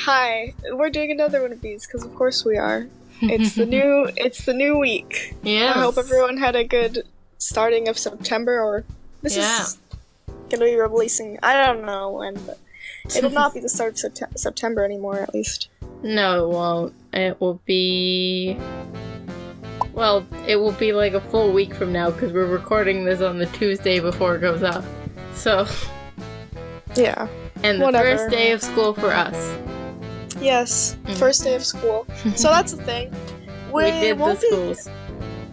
Hi. We're doing another one of these because of course we are. It's the new week. Yeah. I hope everyone had a good starting of September, or this is gonna be releasing. I don't know when, but it'll not be the start of September anymore, at least. No, it won't. It will be. Well, it will be like a full week from now because we're recording this on the Tuesday before it goes up. So. Yeah. And the first day of school for us. Yes, first day of school. So that's the thing. We did the schools.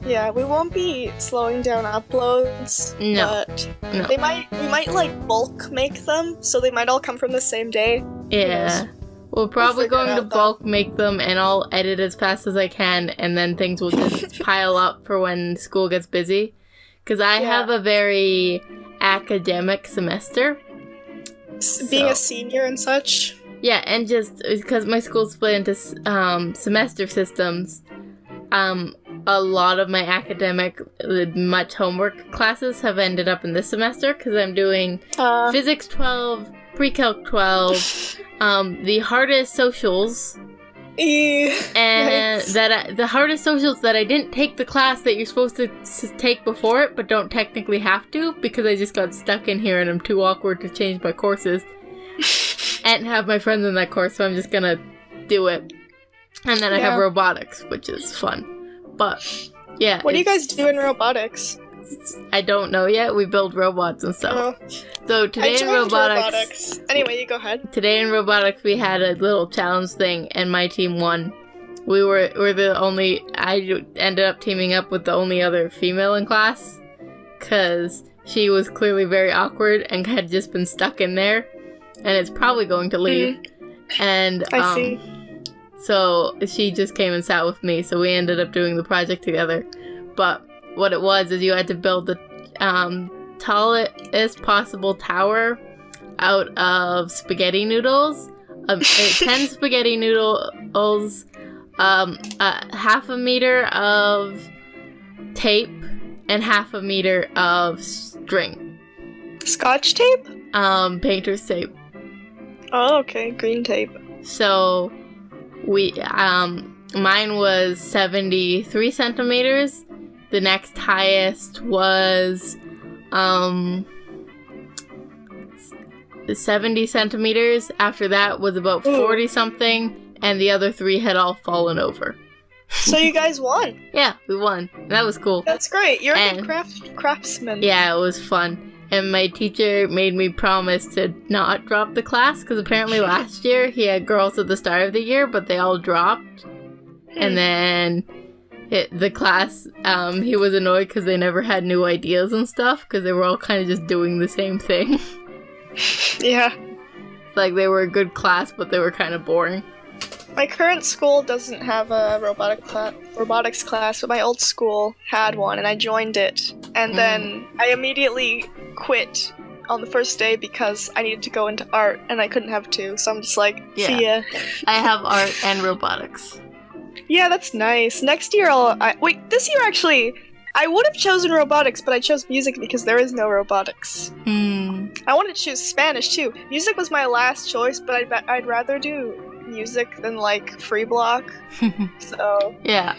Yeah, we won't be slowing down uploads. No. But we might like bulk make them, so they might all come from the same day. Yeah. We're probably going to bulk make them, and I'll edit as fast as I can, and then things will just pile up for when school gets busy. Because I have a very academic semester. Being a senior and such. Yeah, and just because my school's split into semester systems, a lot of my academic, much homework classes have ended up in this semester because I'm doing Physics 12, Pre-Calc 12, the hardest socials, and the hardest socials that I didn't take the class that you're supposed to take before it, but don't technically have to because I just got stuck in here and I'm too awkward to change my courses and have my friends in that course, so I'm just gonna do it. And then I have robotics, which is fun. But, yeah. What do you guys do in robotics? I don't know yet. We build robots and stuff. So today in robotics... Anyway, you go ahead. Today in robotics, we had a little challenge thing, and my team won. We're the only... I ended up teaming up with the only other female in class, because she was clearly very awkward and had just been stuck in there, and it's probably going to leave. And I see. So she just came and sat with me, so we ended up doing the project together. But what it was is you had to build the tallest possible tower out of spaghetti noodles, 10 spaghetti noodles, half a meter of tape, and half a meter of string. Scotch tape? Painter's tape. Oh, okay. Green tape. So we mine was 73 centimeters. The next highest was 70 centimeters. After that was about 40 something, and the other three had all fallen over. So you guys won. Yeah, we won. That was cool. That's great. You're a good craftsman. Yeah, it was fun. And my teacher made me promise to not drop the class, because apparently last year he had girls at the start of the year, but they all dropped. And then the class, he was annoyed because they never had new ideas and stuff, because they were all kind of just doing the same thing. Yeah. Like, they were a good class, but they were kind of boring. My current school doesn't have a robotics class, but my old school had one, and I joined it. And then I immediately quit on the first day because I needed to go into art, and I couldn't have two, so I'm just like, see ya. I have art and robotics. Yeah, that's nice. Next year this year actually, I would have chosen robotics, but I chose music because there is no robotics. I wanted to choose Spanish too. Music was my last choice, but I'd rather do music than like free block. So yeah,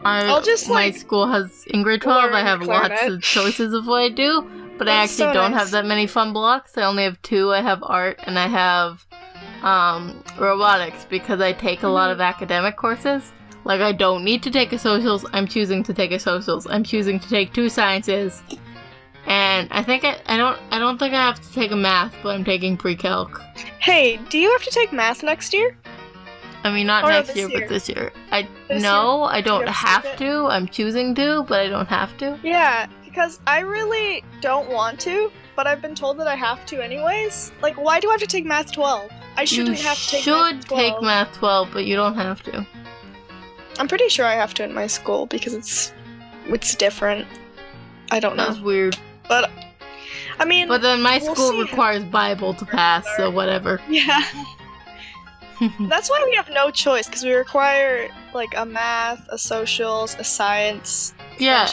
I'll just my school has in grade 12 I have lots of choices of what I do, but I actually don't have that many fun blocks. I only have two. I have art and I have robotics because I take a lot of academic courses. Like, I don't need to take a socials. I'm choosing to take a socials. I'm choosing to take 2 sciences. And I think I don't think I have to take a math, but I'm taking pre-calc. Hey, do you have to take math next year? I mean, not next year, but this year. I don't have to. I'm choosing to, but I don't have to. Yeah, because I really don't want to, but I've been told that I have to anyways. Like, why do I have to take math 12? I shouldn't have to take math 12. You should take math 12, but you don't have to. I'm pretty sure I have to in my school because it's different. I don't know. That's weird. But, I mean... But then my school requires Bible to pass, so whatever. Yeah. That's why we have no choice, because we require, like, a math, a socials, a science. Yeah,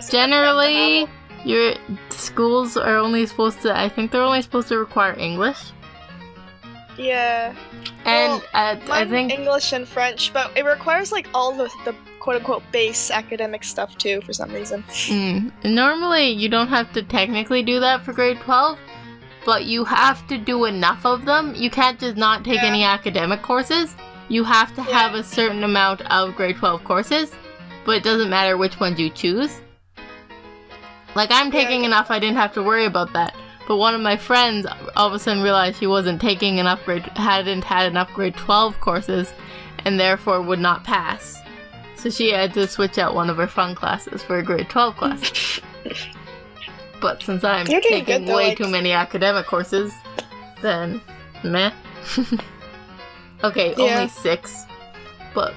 generally, your schools are only supposed to, I think they're only supposed to require English. Yeah. And Well, I think English and French, but it requires like all the quote-unquote base academic stuff too for some reason. Normally you don't have to technically do that for grade 12, but you have to do enough of them. You can't just not take any academic courses. You have to have a certain amount of grade 12 courses, but it doesn't matter which ones you choose. Like, I'm taking enough, I didn't have to worry about that. But one of my friends all of a sudden realized she wasn't taking enough hadn't had enough grade 12 courses, and therefore would not pass. So she had to switch out one of her fun classes for a grade 12 class. But since I'm taking way too many academic courses, then meh. Okay, only 6. But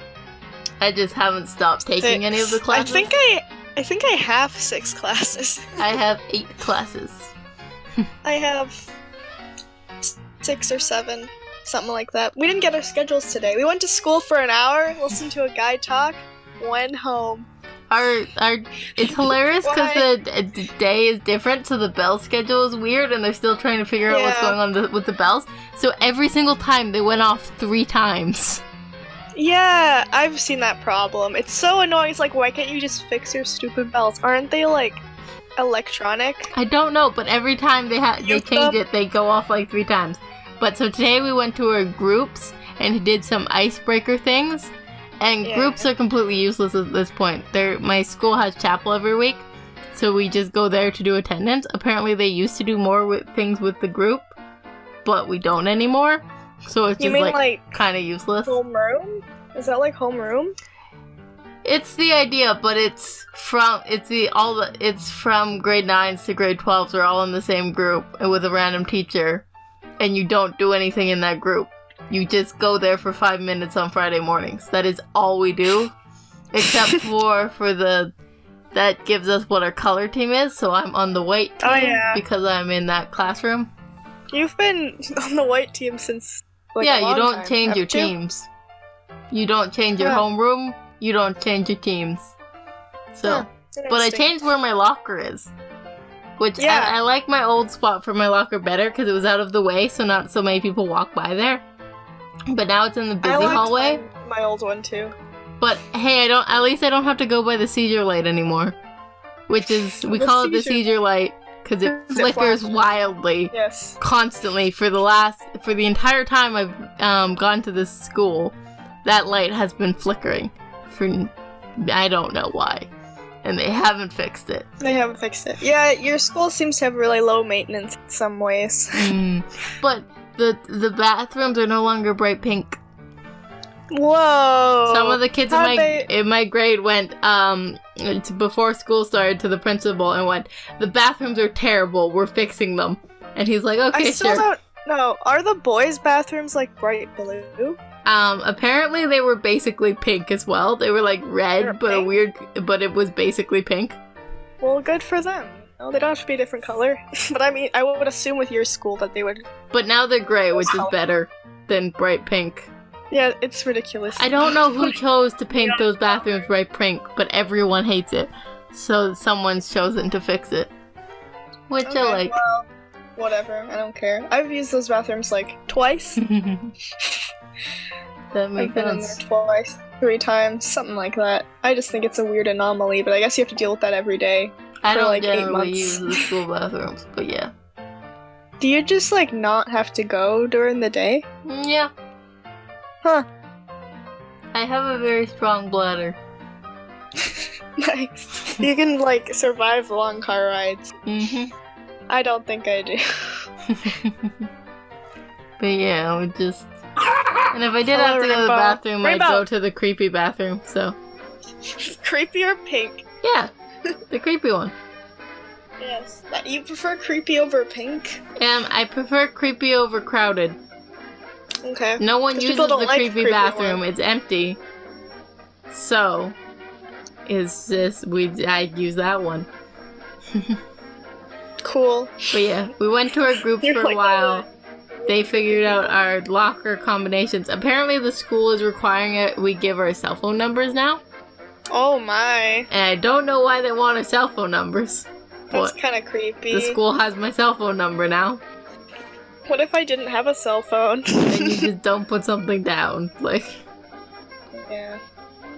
I just haven't stopped taking any of the classes. I think I have 6 classes. I have 8 classes. I have 6 or 7, something like that. We didn't get our schedules today. We went to school for an hour, listened to a guy talk, went home. It's hilarious because the day is different, so the bell schedule is weird, and they're still trying to figure out what's going on with the bells. So every single time they went off 3 times. Yeah, I've seen that problem. It's so annoying. It's like, why can't you just fix your stupid bells? Aren't they like electronic? I don't know, but every time they change it, they go off like 3 times. But so today we went to our groups and did some icebreaker things. And groups are completely useless at this point. My school has chapel every week, so we just go there to do attendance. Apparently they used to do more things with the group, but we don't anymore. So it's just like kind of useless. Homeroom? Is that like homeroom? It's the idea, but it's from grade 9s to grade 12s. We're all in the same group and with a random teacher, and you don't do anything in that group. You just go there for 5 minutes on Friday mornings. That is all we do. Except for that gives us what our color team is, so I'm on the white team because I'm in that classroom. You've been on the white team since a long you don't time, change your teams. You don't change your homeroom, you don't change your teams. So, but I changed where my locker is. Which I like my old spot for my locker better because it was out of the way, so not so many people walk by there. But now it's in the busy hallway. My old one too. But hey, at least I don't have to go by the seizure light anymore. Which is, we call it the seizure light because it flickers wildly, constantly for the entire time I've gone to this school. That light has been flickering for I don't know why, and they haven't fixed it. Yeah, your school seems to have really low maintenance in some ways. But the bathrooms are no longer bright pink. Whoa! Some of the kids in my grade went before school started to the principal and went, "The bathrooms are terrible. We're fixing them." And he's like, "Okay, I still don't know. Are the boys' bathrooms like bright blue?" Apparently they were basically pink as well. They were like red, but it was basically pink. Well, good for them. No, they don't have to be a different color. But I mean, I would assume with your school that they would. But now they're gray, which is better than bright pink. Yeah, it's ridiculous. I don't know who chose to paint those bathrooms bright pink, but everyone hates it. So someone's chosen to fix it. Which I like. Well, whatever, I don't care. I've used those bathrooms like twice. That makes sense. I've been in there twice, 3 times, something like that. I just think it's a weird anomaly, but I guess you have to deal with that every day. I don't like generally 8 months. use the school bathrooms, but yeah. Do you just like not have to go during the day? Yeah. Huh. I have a very strong bladder. Nice. You can like survive long car rides. I don't think I do. But yeah, I would just... And if I did have to go to the bathroom, I'd go to the creepy bathroom, so... Creepy or pink? Yeah, the creepy one. Yes. You prefer creepy over pink? I prefer creepy over crowded. Okay. No one uses the creepy bathroom, it's empty. So, I'd use that one. Cool. But yeah, we went to our groups for a while. They figured out our locker combinations. Apparently the school is requiring we give our cell phone numbers now. Oh my. And I don't know why they want our cell phone numbers. That's kind of creepy. The school has my cell phone number now. What if I didn't have a cell phone? Then you just don't put something down, like. Yeah.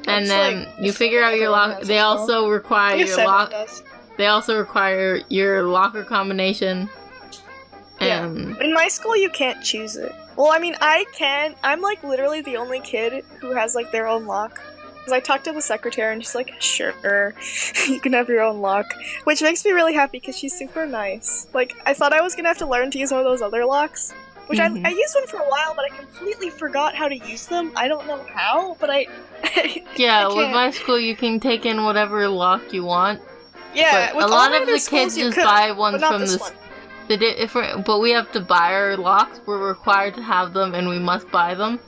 And then you figure out your lock. They also require your lock. They also require your locker combination. Yeah. In my school, you can't choose it. Well, I mean, I can. I'm like literally the only kid who has like their own lock. Because I talked to the secretary and she's like, sure, you can have your own lock. Which makes me really happy because she's super nice. Like, I thought I was gonna have to learn to use one of those other locks. Which I used one for a while, but I completely forgot how to use them. I don't know how, but yeah, with my school, you can take in whatever lock you want. Yeah, but a lot of the kids just buy ones from the different. But we have to buy our locks. We're required to have them, and we must buy them.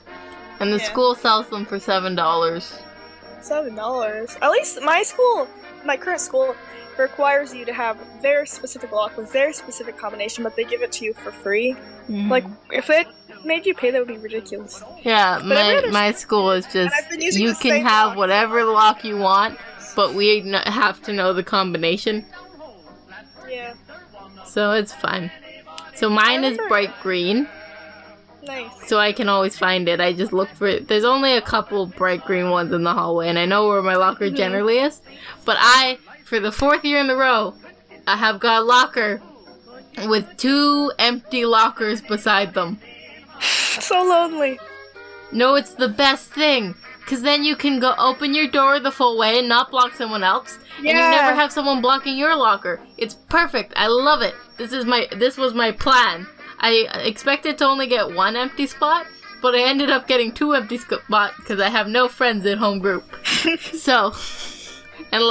And the school sells them for $7. $7. At least my school, my current school, requires you to have their specific lock with their specific combination, but they give it to you for free. Like, if it made you pay, that would be ridiculous. Yeah, my school is just, you can have whatever lock you want, but we have to know the combination. Yeah. So it's fine. So mine is bright green. Nice. So I can always find it. I just look for it. There's only a couple bright green ones in the hallway, and I know where my locker generally is. But for the 4th year in a row, I have got a locker with 2 empty lockers beside them. So lonely. No, it's the best thing. Because then you can go open your door the full way and not block someone else. Yeah. And you never have someone blocking your locker. It's perfect. I love it. This was my plan. I expected to only get 1 empty spot, but I ended up getting 2 empty spots because I have no friends in home group. So, and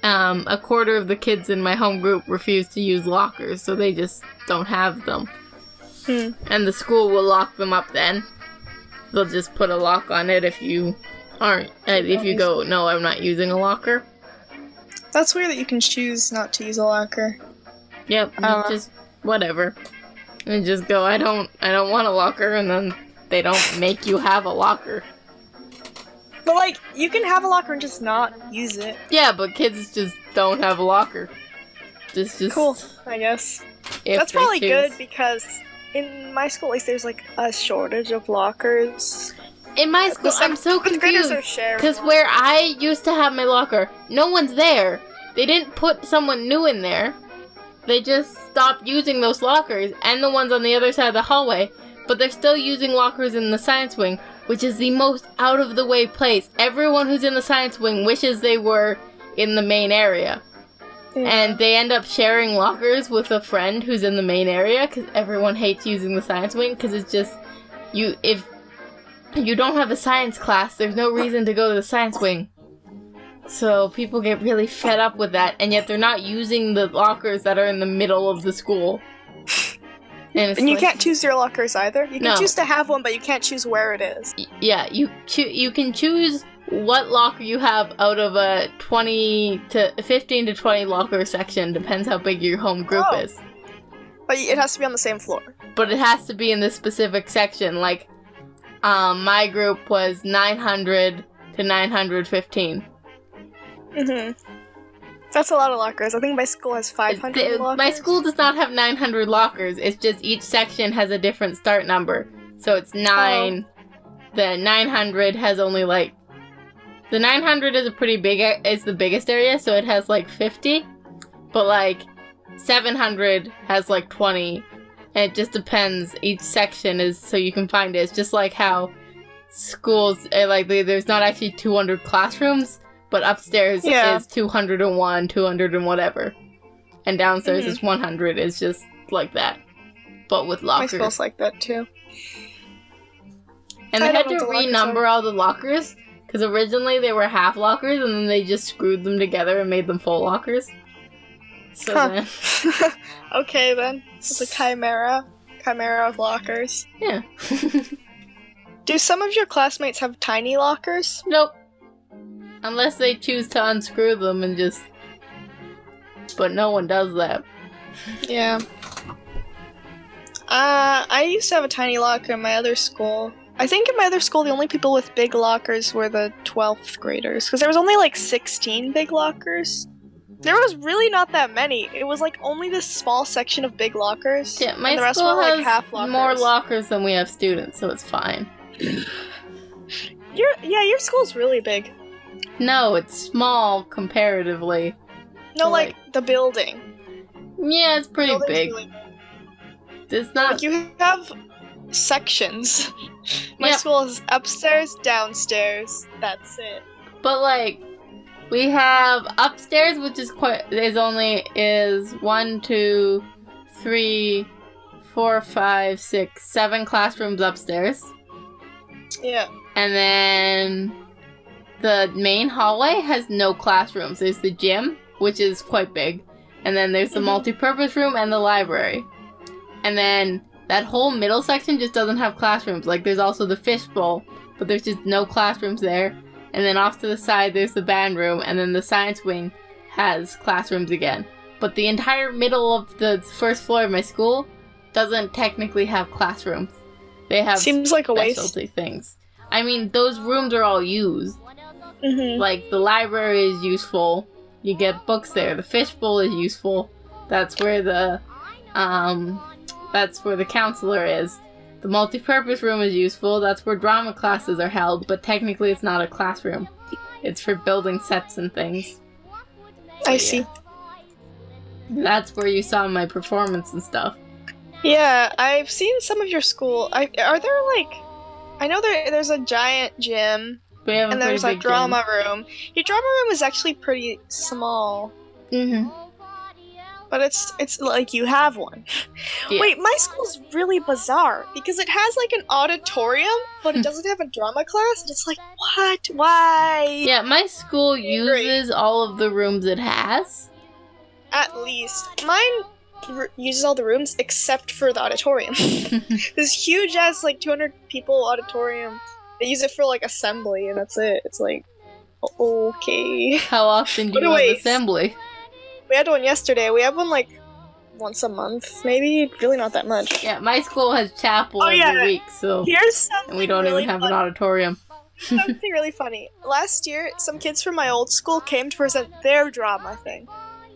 a quarter of the kids in my home group refuse to use lockers, so they just don't have them. And the school will lock them up then. They'll just put a lock on it if you aren't, if you go, no, I'm not using a locker. That's weird that you can choose not to use a locker. Yep, just whatever. And just go, I don't want a locker, and then they don't make you have a locker. But like, you can have a locker and just not use it. Yeah, but kids just don't have a locker. Just cool, I guess. That's probably good because in my school, at least, there's like a shortage of lockers. In my school, I'm so confused because where I used to have my locker, no one's there. They didn't put someone new in there. They just stopped using those lockers and the ones on the other side of the hallway, but they're still using lockers in the science wing, which is the most out-of-the-way place. Everyone who's in the science wing wishes they were in the main area. Yeah. And they end up sharing lockers with a friend who's in the main area because everyone hates using the science wing because it's just, if you don't have a science class, there's no reason to go to the science wing. So people get really fed up with that, and yet they're not using the lockers that are in the middle of the school. And you can't choose your lockers either? You can choose to have one, but you can't choose where it is. Yeah, you can choose what locker you have out of a 15 to 20 locker section, depends how big your home group is. But it has to be on the same floor. But it has to be in this specific section, like, my group was 900 to 915. That's a lot of lockers. I think my school has 500 lockers. My school does not have 900 lockers. It's just each section has a different start number. So it's 9. The 900 has only like... The 900 is it's the biggest area, so it has like 50. But like 700 has like 20. And it just depends. Each section is so you can find it. It's just like how schools, there's not actually 200 classrooms. But upstairs is 201, 200 and whatever. And downstairs is 100. It's just like that. But with lockers. My school's like that too. And they had to renumber all the lockers. Because originally they were half lockers and then they just screwed them together and made them full lockers. So then... Okay then. It's a chimera. Chimera of lockers. Yeah. Do some of your classmates have tiny lockers? Nope. Unless they choose to unscrew them and just... But no one does that. Yeah. I used to have a tiny locker in my other school. I think in my other school the only people with big lockers were the 12th graders. Because there was only like 16 big lockers. There was really not that many. It was like only this small section of big lockers. Yeah, my and the rest school were like has half lockers. more lockers than we have students, so it's fine. Your school's really big. No, it's small comparatively. No, like the building. Yeah, it's pretty big. Really big. It's not. Like you have sections. My Yep. school is upstairs, downstairs. That's it. But like, we have upstairs, which is is 1, 2, 3, 4, 5, 6, 7 classrooms upstairs. Yeah. And then the main hallway has no classrooms. There's the gym, which is quite big. And then there's the multi-purpose room and the library. And then that whole middle section just doesn't have classrooms. Like, there's also the fishbowl, but there's just no classrooms there. And then off to the side, there's the band room, and then the science wing has classrooms again. But the entire middle of the first floor of my school doesn't technically have classrooms. They have Seems like a waste. specialty things. I mean, those rooms are all used. Mm-hmm. Like, the library is useful. You get books there. The fishbowl is useful. That's where the counselor is. The multi-purpose room is useful. That's where drama classes are held, but technically it's not a classroom. It's for building sets and things. I see. That's where you saw my performance and stuff. Yeah, I've seen some of your school. Are there like... I know there's a giant gym, We have a and there's pretty a big drama room. Your drama room is actually pretty small. gym. But it's like you have one. Yeah. Wait, my school's really bizarre because it has like an auditorium, but it doesn't have a drama class. And it's like, what? Why? Yeah, my school uses all of the rooms it has. At least mine uses all the rooms except for the auditorium. This huge ass like 200 people auditorium. They use it for like assembly, and that's it. It's like, okay. How often do you have assembly? We had one yesterday. We have one like once a month, maybe. Really not that much. Yeah, my school has chapel every week, so Here's something and we don't really even have funny. an auditorium. Something really funny. Last year, some kids from my old school came to present their drama thing.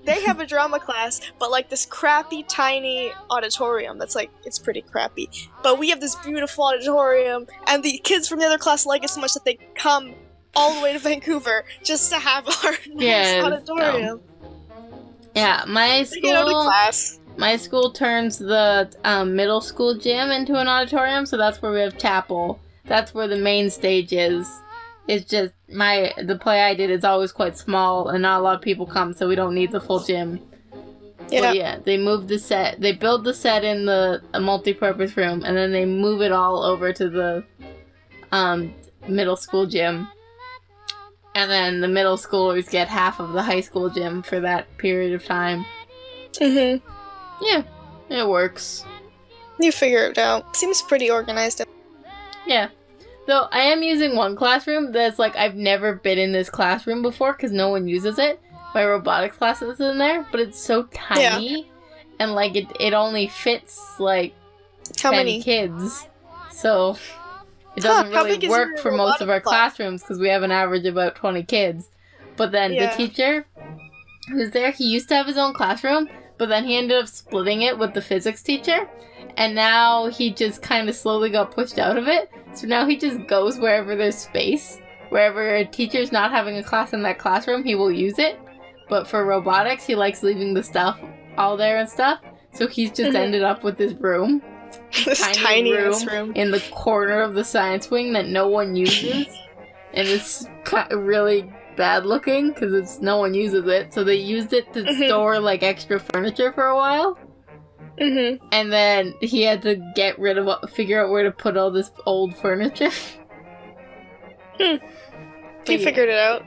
They have a drama class, but like this crappy, tiny auditorium that's like, it's pretty crappy. But we have this beautiful auditorium, and the kids from the other class like it so much that they come all the way to Vancouver just to have our nice auditorium. Yeah, my school turns the middle school gym into an auditorium, so that's where we have chapel. That's where the main stage is. It's just the play I did is always quite small, and not a lot of people come, so we don't need the full gym. Yeah. But yeah, they move the set. They build the set in the multi-purpose room, and then they move it all over to the middle school gym. And then the middle schoolers get half of the high school gym for that period of time. Mm-hmm. Yeah, it works. You figure it out. Seems pretty organized. Yeah. Though I am using one classroom that's like, I've never been in this classroom before because no one uses it. My robotics class is in there, but it's so tiny. And like, it only fits like 10 kids. So... It doesn't really work for most of our classrooms because we have an average of about 20 kids. But then the teacher who's there, he used to have his own classroom, but then he ended up splitting it with the physics teacher. And now he just kind of slowly got pushed out of it. So now he just goes wherever there's space. Wherever a teacher's not having a class in that classroom, he will use it. But for robotics, he likes leaving the stuff all there and stuff. So he's just ended up with this room. This tiny room in the corner of the science wing that no one uses, and it's really bad looking because no one uses it. So they used it to store like extra furniture for a while, and then he had to figure out where to put all this old furniture. He figured it out.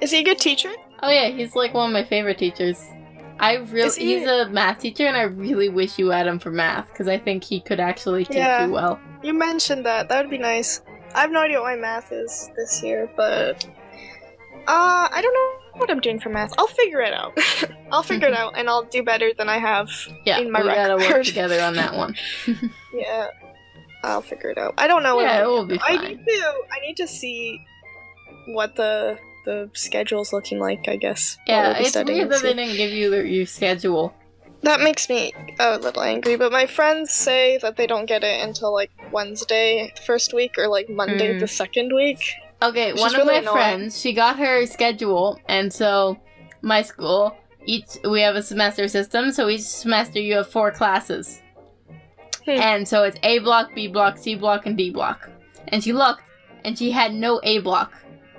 Is he a good teacher? Oh yeah, he's like one of my favorite teachers. He's a math teacher, and I really wish you had him for math, because I think he could actually teach you well. You mentioned that. That would be nice. I have no idea what my math is this year, but... I don't know what I'm doing for math. I'll figure it out. I'll figure it out, and I'll do better than I have in my record. Yeah, we gotta work together on that one. Yeah. I'll figure it out. I don't know what it will be fine. I need to see what the the schedule's looking like, I guess. Yeah, it's weird that they didn't give you your schedule. That makes me a little angry, but my friends say that they don't get it until, like, Wednesday the first week or, like, Monday the second week. Okay, one of my friends, she got her schedule, and so my school, we have a semester system, so each semester you have 4 classes. And so it's A block, B block, C block, and D block. And she looked, and she had no A block.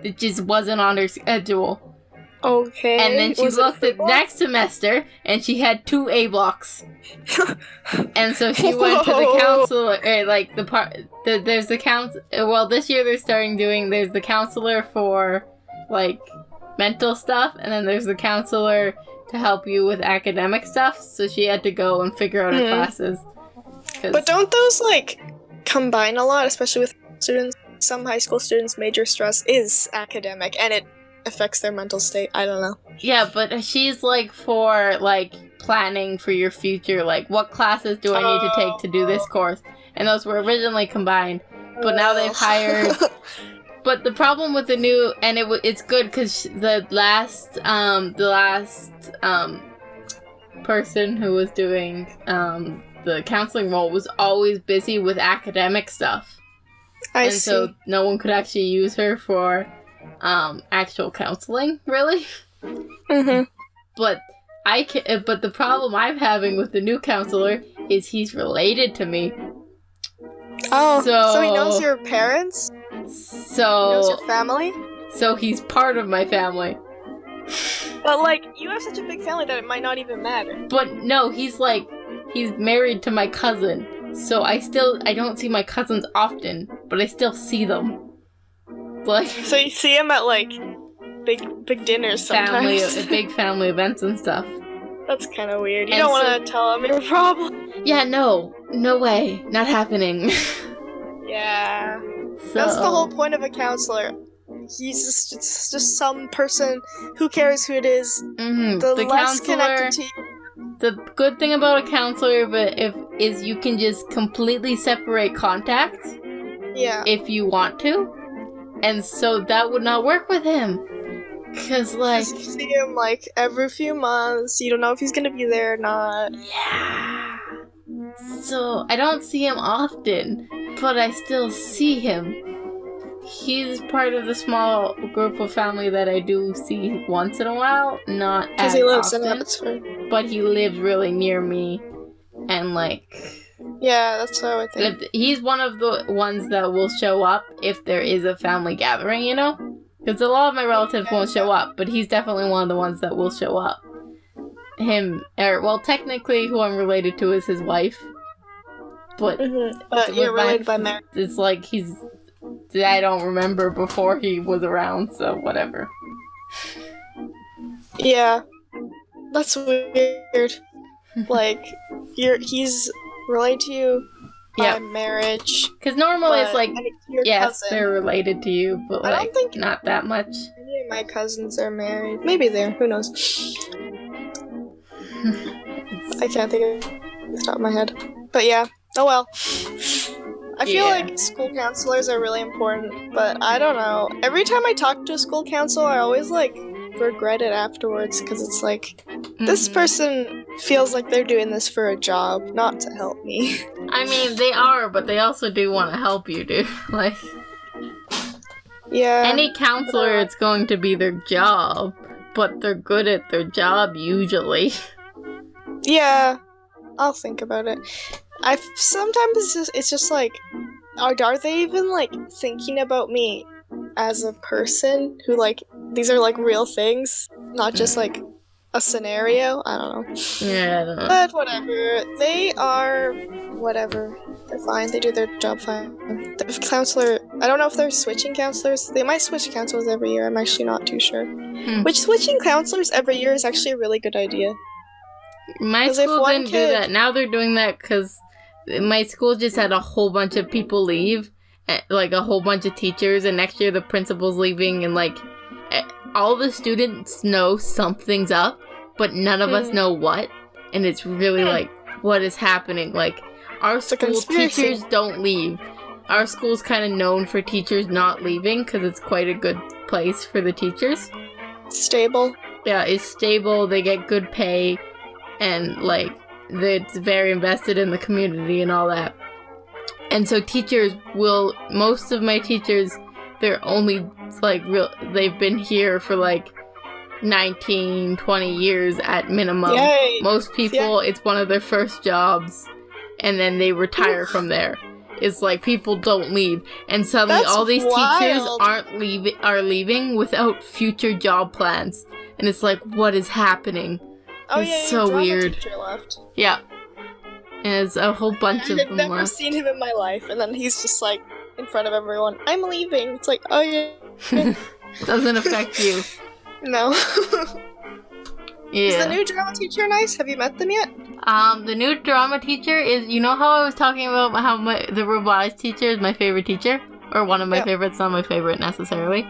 It just wasn't on her schedule. Okay. And then she looked at next semester, and she had 2 A blocks. And so she went to the counselor, there's the counsel. Well, this year they're starting there's the counselor for, like, mental stuff, and then there's the counselor to help you with academic stuff. So she had to go and figure out her classes. But don't those, like, combine a lot, especially with students? Some high school students' major stress is academic, and it affects their mental state. I don't know. Yeah, but she's, like, for, like, planning for your future. Like, what classes do I need to take to do this course? And those were originally combined, but now they've hired... But the problem with the new... And it's good, because the last person who was doing the counseling role was always busy with academic stuff. I see. So no one could actually use her for actual counseling, really. Mm-hmm. But the problem I'm having with the new counselor is he's related to me. Oh, so he knows your parents? So he knows your family? So he's part of my family. But, like, you have such a big family that it might not even matter. But no, he's married to my cousin. So I don't see my cousins often, but I still see them. Like, so you see him at, like, big dinners sometimes. Big family events and stuff. That's kind of weird. You don't want to tell him your problem. Yeah, no way, not happening. Yeah, that's the whole point of a counselor. He's just some person. Who cares who it is? Mm-hmm. The less connected to you. The good thing about a counselor is you can just completely separate contact. Yeah. If you want to. And so that would not work with him. Because, like... You see him, like, every few months. You don't know if he's gonna be there or not. Yeah. So, I don't see him often, but I still see him. He's part of the small group of family that I do see once in a while, not as often. Because he lives in Abbotsford. But he lives really near me, and, like... Yeah, that's what I would think. He's one of the ones that will show up if there is a family gathering, you know? Because a lot of my relatives won't show up, but he's definitely one of the ones that will show up. Technically, who I'm related to is his wife. But you're related by marriage. It's like I don't remember before he was around, so whatever. Yeah. That's weird. Like, he's related to you by marriage. Because normally it's like, yes, cousin. they're related to you, but I don't think not that much. Any of my cousins are married. Maybe they're. Who knows? I can't think of it off the top of my head. But yeah. Oh well. I feel like school counselors are really important, but I don't know. Every time I talk to a school counselor, I always, like, regret it afterwards, because it's like, this person feels like they're doing this for a job, not to help me. I mean, they are, but they also do want to help you, dude. Like, yeah. Any counselor, it's going to be their job, but they're good at their job, usually. Yeah. I'll think about it. Sometimes it's just like, are they even, like, thinking about me as a person who, like, these are, like, real things, not just, like, a scenario? I don't know. Yeah, I don't know. But whatever. They are whatever. They're fine. They do their job fine. The counselor, I don't know if they're switching counselors. They might switch counselors every year. I'm actually not too sure. Which switching counselors every year is actually a really good idea. My school didn't do that. Now they're doing that because my school just had a whole bunch of people leave, like a whole bunch of teachers, and next year the principal's leaving, and like all the students know something's up, but none of us know what, and it's really like, what is happening? Like, our school teachers don't leave. Our school's kind of known for teachers not leaving because it's quite a good place for the teachers. Stable. Yeah, it's stable, they get good pay, and, like, it's very invested in the community and all that. And so most of my teachers, they're only, like, they've been here for, like, 19, 20 years at minimum. Yay. Most people, it's one of their first jobs, and then they retire from there. It's like people don't leave, and suddenly all these teachers are leaving without future job plans, and it's like, what is happening? Oh, it's yeah, so your drama weird. Teacher left. Yeah, and there's a whole bunch of them left. I've never seen him in my life, and then he's just like in front of everyone. I'm leaving. It's like, oh yeah. Doesn't affect you. No. Yeah. Is the new drama teacher nice? Have you met them yet? The new drama teacher is, you know how I was talking about how the robotics teacher is my favorite teacher? Or one of my favorites, not my favorite necessarily.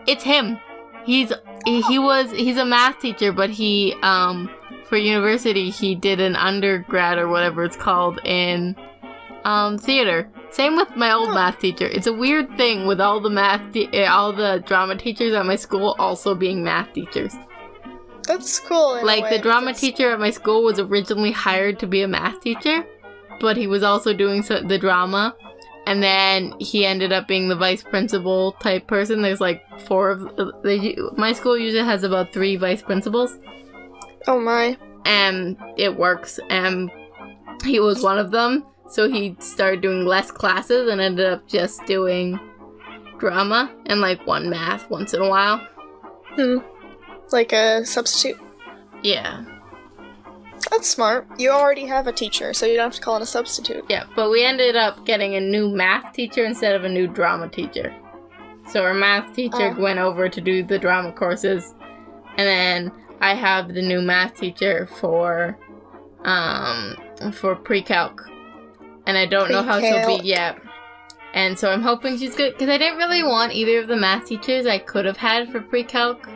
It's him. He's a math teacher, but he, for university, he did an undergrad or whatever it's called in, theater. Same with my old math teacher. It's a weird thing with all the all the drama teachers at my school also being math teachers. That's cool. Like, the drama teacher at my school was originally hired to be a math teacher, but he was also doing the drama, and then he ended up being the vice principal type person. There's like 4 of my school usually has about 3 vice principals. Oh my. And it works, and he was one of them, so he started doing less classes and ended up just doing drama and like one math once in a while. Like a substitute? Yeah. That's smart. You already have a teacher, so you don't have to call in a substitute. Yeah, but we ended up getting a new math teacher instead of a new drama teacher. So our math teacher went over to do the drama courses, and then I have the new math teacher for pre-calc. And I don't know how she'll be yet. And so I'm hoping she's good, because I didn't really want either of the math teachers I could have had for pre-calc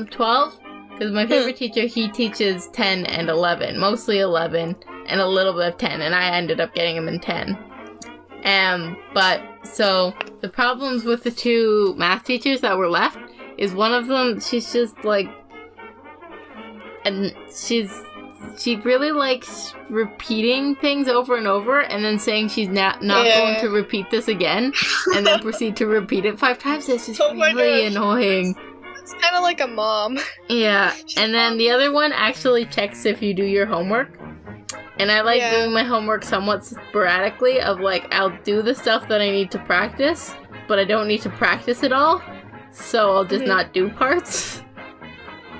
12, because my favorite teacher, he teaches 10 and 11, mostly 11 and a little bit of 10, and I ended up getting him in 10. But so the problems with the 2 math teachers that were left is one of them, she's just like, and she really likes repeating things over and over and then saying she's not going to repeat this again and then proceed to repeat it 5 times. It's just really annoying. It's kind of like a mom. Yeah, and then the other one actually checks if you do your homework. And I like doing my homework somewhat sporadically, of like, I'll do the stuff that I need to practice, but I don't need to practice it all, so I'll just not do parts.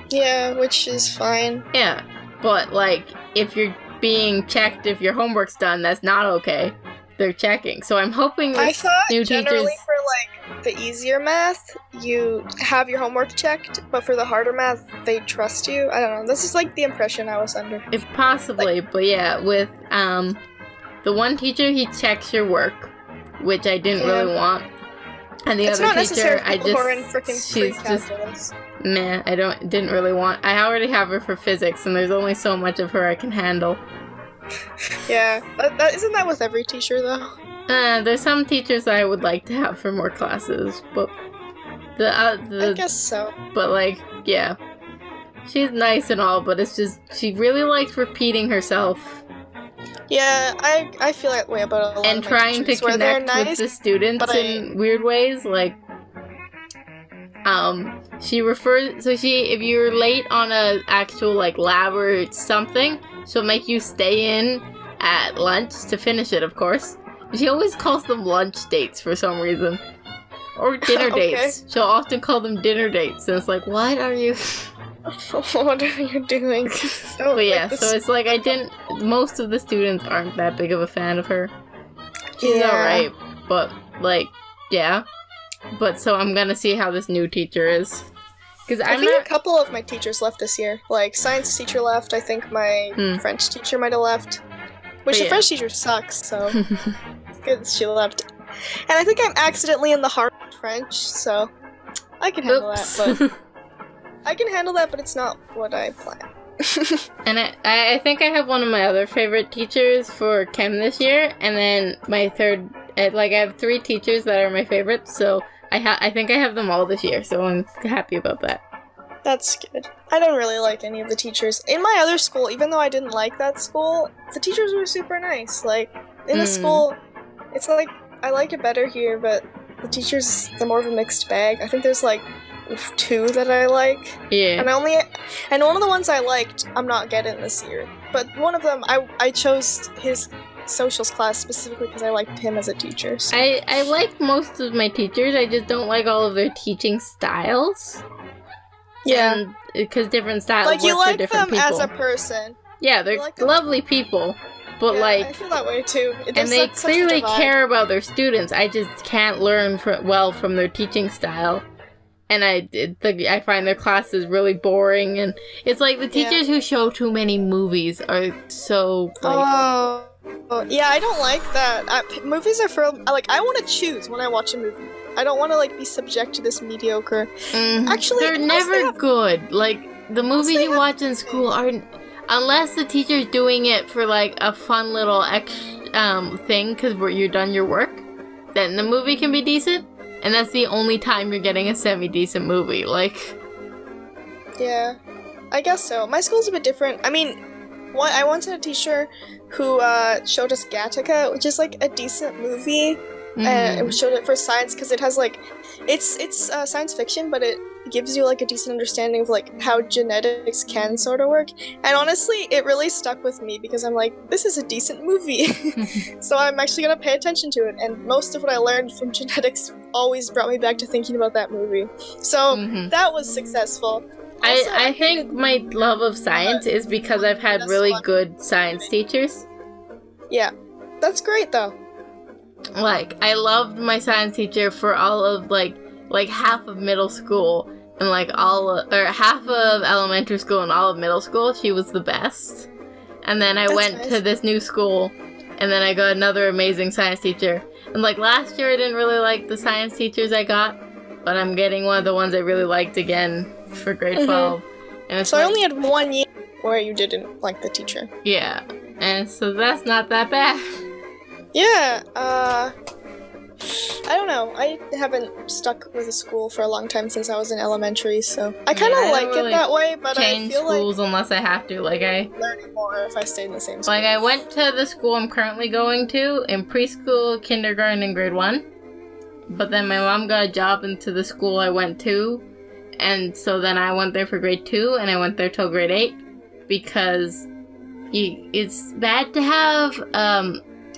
Yeah, which is fine. Yeah, but like, if you're being checked if your homework's done, that's not okay. They're checking. So I'm hoping I thought new generally teachers... for like the easier math, you have your homework checked, but for the harder math, they trust you. I don't know. This is like the impression I was under. If possibly, like, but yeah, with the one teacher, he checks your work, which I didn't really want. And the other teacher, she's just meh. Didn't really want. I already have her for physics, and there's only so much of her I can handle. Yeah, isn't that with every teacher though? There's some teachers I would like to have for more classes, but I guess so. But like, yeah, she's nice and all, but it's just she really likes repeating herself. Yeah, I feel that way about a lot and of my trying to connect with the students in weird ways, like. If you're late on a actual like lab or something, she'll make you stay in at lunch to finish it, of course. She always calls them lunch dates for some reason. Or dinner dates. She'll often call them dinner dates, and it's like, what are you... What are you doing? But yeah, so it's like most of the students aren't that big of a fan of her. She's alright, but like, yeah. But so I'm gonna see how this new teacher is. I think a couple of my teachers left this year. Like, science teacher left, I think my French teacher might have left. Which the French teacher sucks, so it's good that she left. And I think I'm accidentally in the heart of French, so I can handle that, but I can handle that, but it's not what I planned. And I think I have one of my other favorite teachers for chem this year, and then my third, I have 3 teachers that are my favorites, so I think I have them all this year, so I'm happy about that. That's good. I don't really like any of the teachers. In my other school, even though I didn't like that school, the teachers were super nice. Like, in the school, it's like, I like it better here, but the teachers, they're more of a mixed bag. I think there's, like, 2 that I like. Yeah. And one of the ones I liked, I'm not getting this year. But one of them, I chose his socials class specifically because I liked him as a teacher. So. I like most of my teachers, I just don't like all of their teaching styles. Yeah. Because different styles like, you work like for different them people. as a person. Yeah, they're like lovely people. But, I feel that way too. And they clearly care about their students. I just can't learn well from their teaching style. And I find their classes really boring. And it's like the teachers who show too many movies are so, like... Oh, yeah, I don't like that. Movies are for, like, I want to choose when I watch a movie. I don't want to, like, be subject to this mediocre. Actually, they're never good. Like, the movies you watch in school aren't... Unless the teacher's doing it for, like, a fun little thing, because you're done your work, then the movie can be decent, and that's the only time you're getting a semi-decent movie, like... Yeah, I guess so. My school's a bit different. I mean, I once had a teacher who showed us Gattaca, which is, like, a decent movie, and it showed it for science, because it has, like... It's science fiction, but it gives you, like, a decent understanding of, like, how genetics can sort of work. And honestly, it really stuck with me because I'm like, this is a decent movie. So I'm actually gonna pay attention to it. And most of what I learned from genetics always brought me back to thinking about that movie. So that was successful. Also, I think my love of science is because I've had really good science teachers. Yeah. That's great, though. Like, I loved my science teacher for all of, like half of middle school and, like, half of elementary school and all of middle school. She was the best. And then I went to this new school, and then I got another amazing science teacher. And, like, last year I didn't really like the science teachers I got, but I'm getting one of the ones I really liked again for grade 12. And so I only had 1 year where you didn't like the teacher. Yeah. And so that's not that bad. Yeah, I don't know. I haven't stuck with a school for a long time since I was in elementary, so I kind of like it that way, but I feel schools unless I have to. Like, learning more if I stay in the same school. Like, I went to the school I'm currently going to in preschool, kindergarten, and grade 1. But then my mom got a job into the school I went to, and so then I went there for grade 2, and I went there till grade 8, because it's bad to have,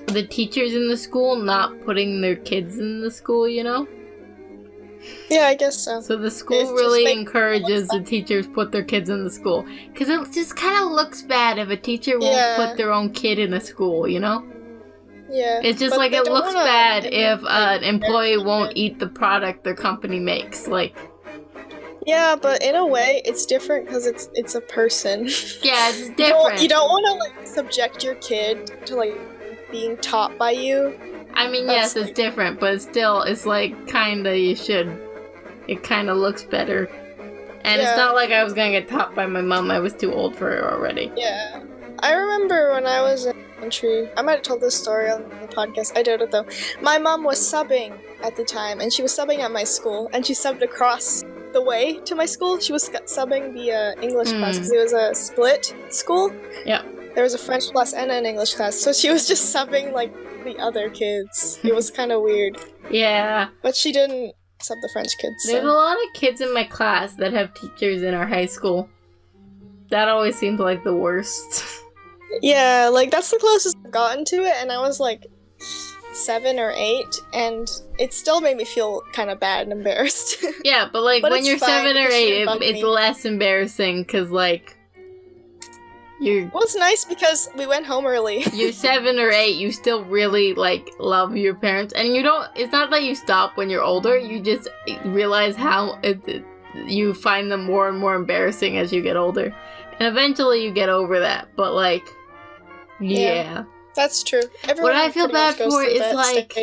the teachers in the school not putting their kids in the school, you know? Yeah, I guess so. So the school really encourages the teachers put their kids in the school. Because it just kind of looks bad if a teacher won't put their own kid in a school, you know? Yeah. It's just like it looks bad if an employee won't eat the product their company makes, like... Yeah, but in a way, it's different because it's a person. Yeah, it's different. You don't want to, like, subject your kid to, like, being taught by you. I mean, yes, it's different, but still, it's like, kinda, you should. It kinda looks better. And it's not like I was gonna get taught by my mom, I was too old for her already. Yeah. I remember when I was in elementary, I might have told this story on the podcast, I doubt it though. My mom was subbing at the time, and she was subbing at my school, and she subbed across the way to my school. She was subbing the English class, because it was a split school. Yeah. There was a French class and an English class, so she was just subbing, like, the other kids. It was kind of weird. Yeah. But she didn't sub the French kids. So. There's a lot of kids in my class that have teachers in our high school. That always seemed like the worst. Yeah, like, that's the closest I've gotten to it, and I was, like, 7 or 8, and it still made me feel kind of bad and embarrassed. Yeah, but, like, when you're 7 or 8, it's less embarrassing, because, like... Well, it's nice because we went home early. You're 7 or 8, you still really, like, love your parents. And you don't, it's not that you stop when you're older, you just realize how you find them more and more embarrassing as you get older. And eventually you get over that, but, like, yeah. That's true. What I feel bad for is, like,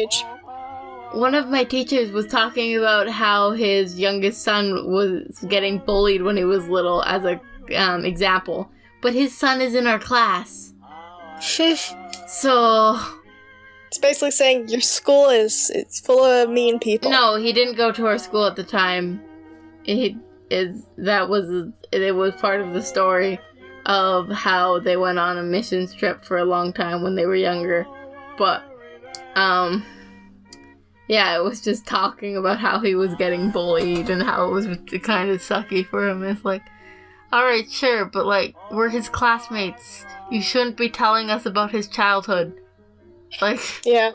one of my teachers was talking about how his youngest son was getting bullied when he was little as a example. But his son is in our class. So... It's basically saying your school it's full of mean people. No, he didn't go to our school at the time. It was part of the story of how they went on a missions trip for a long time when they were younger. But, yeah, it was just talking about how he was getting bullied and how it was kind of sucky for him. It's like, alright, sure, but, like, we're his classmates. You shouldn't be telling us about his childhood. Like... Yeah,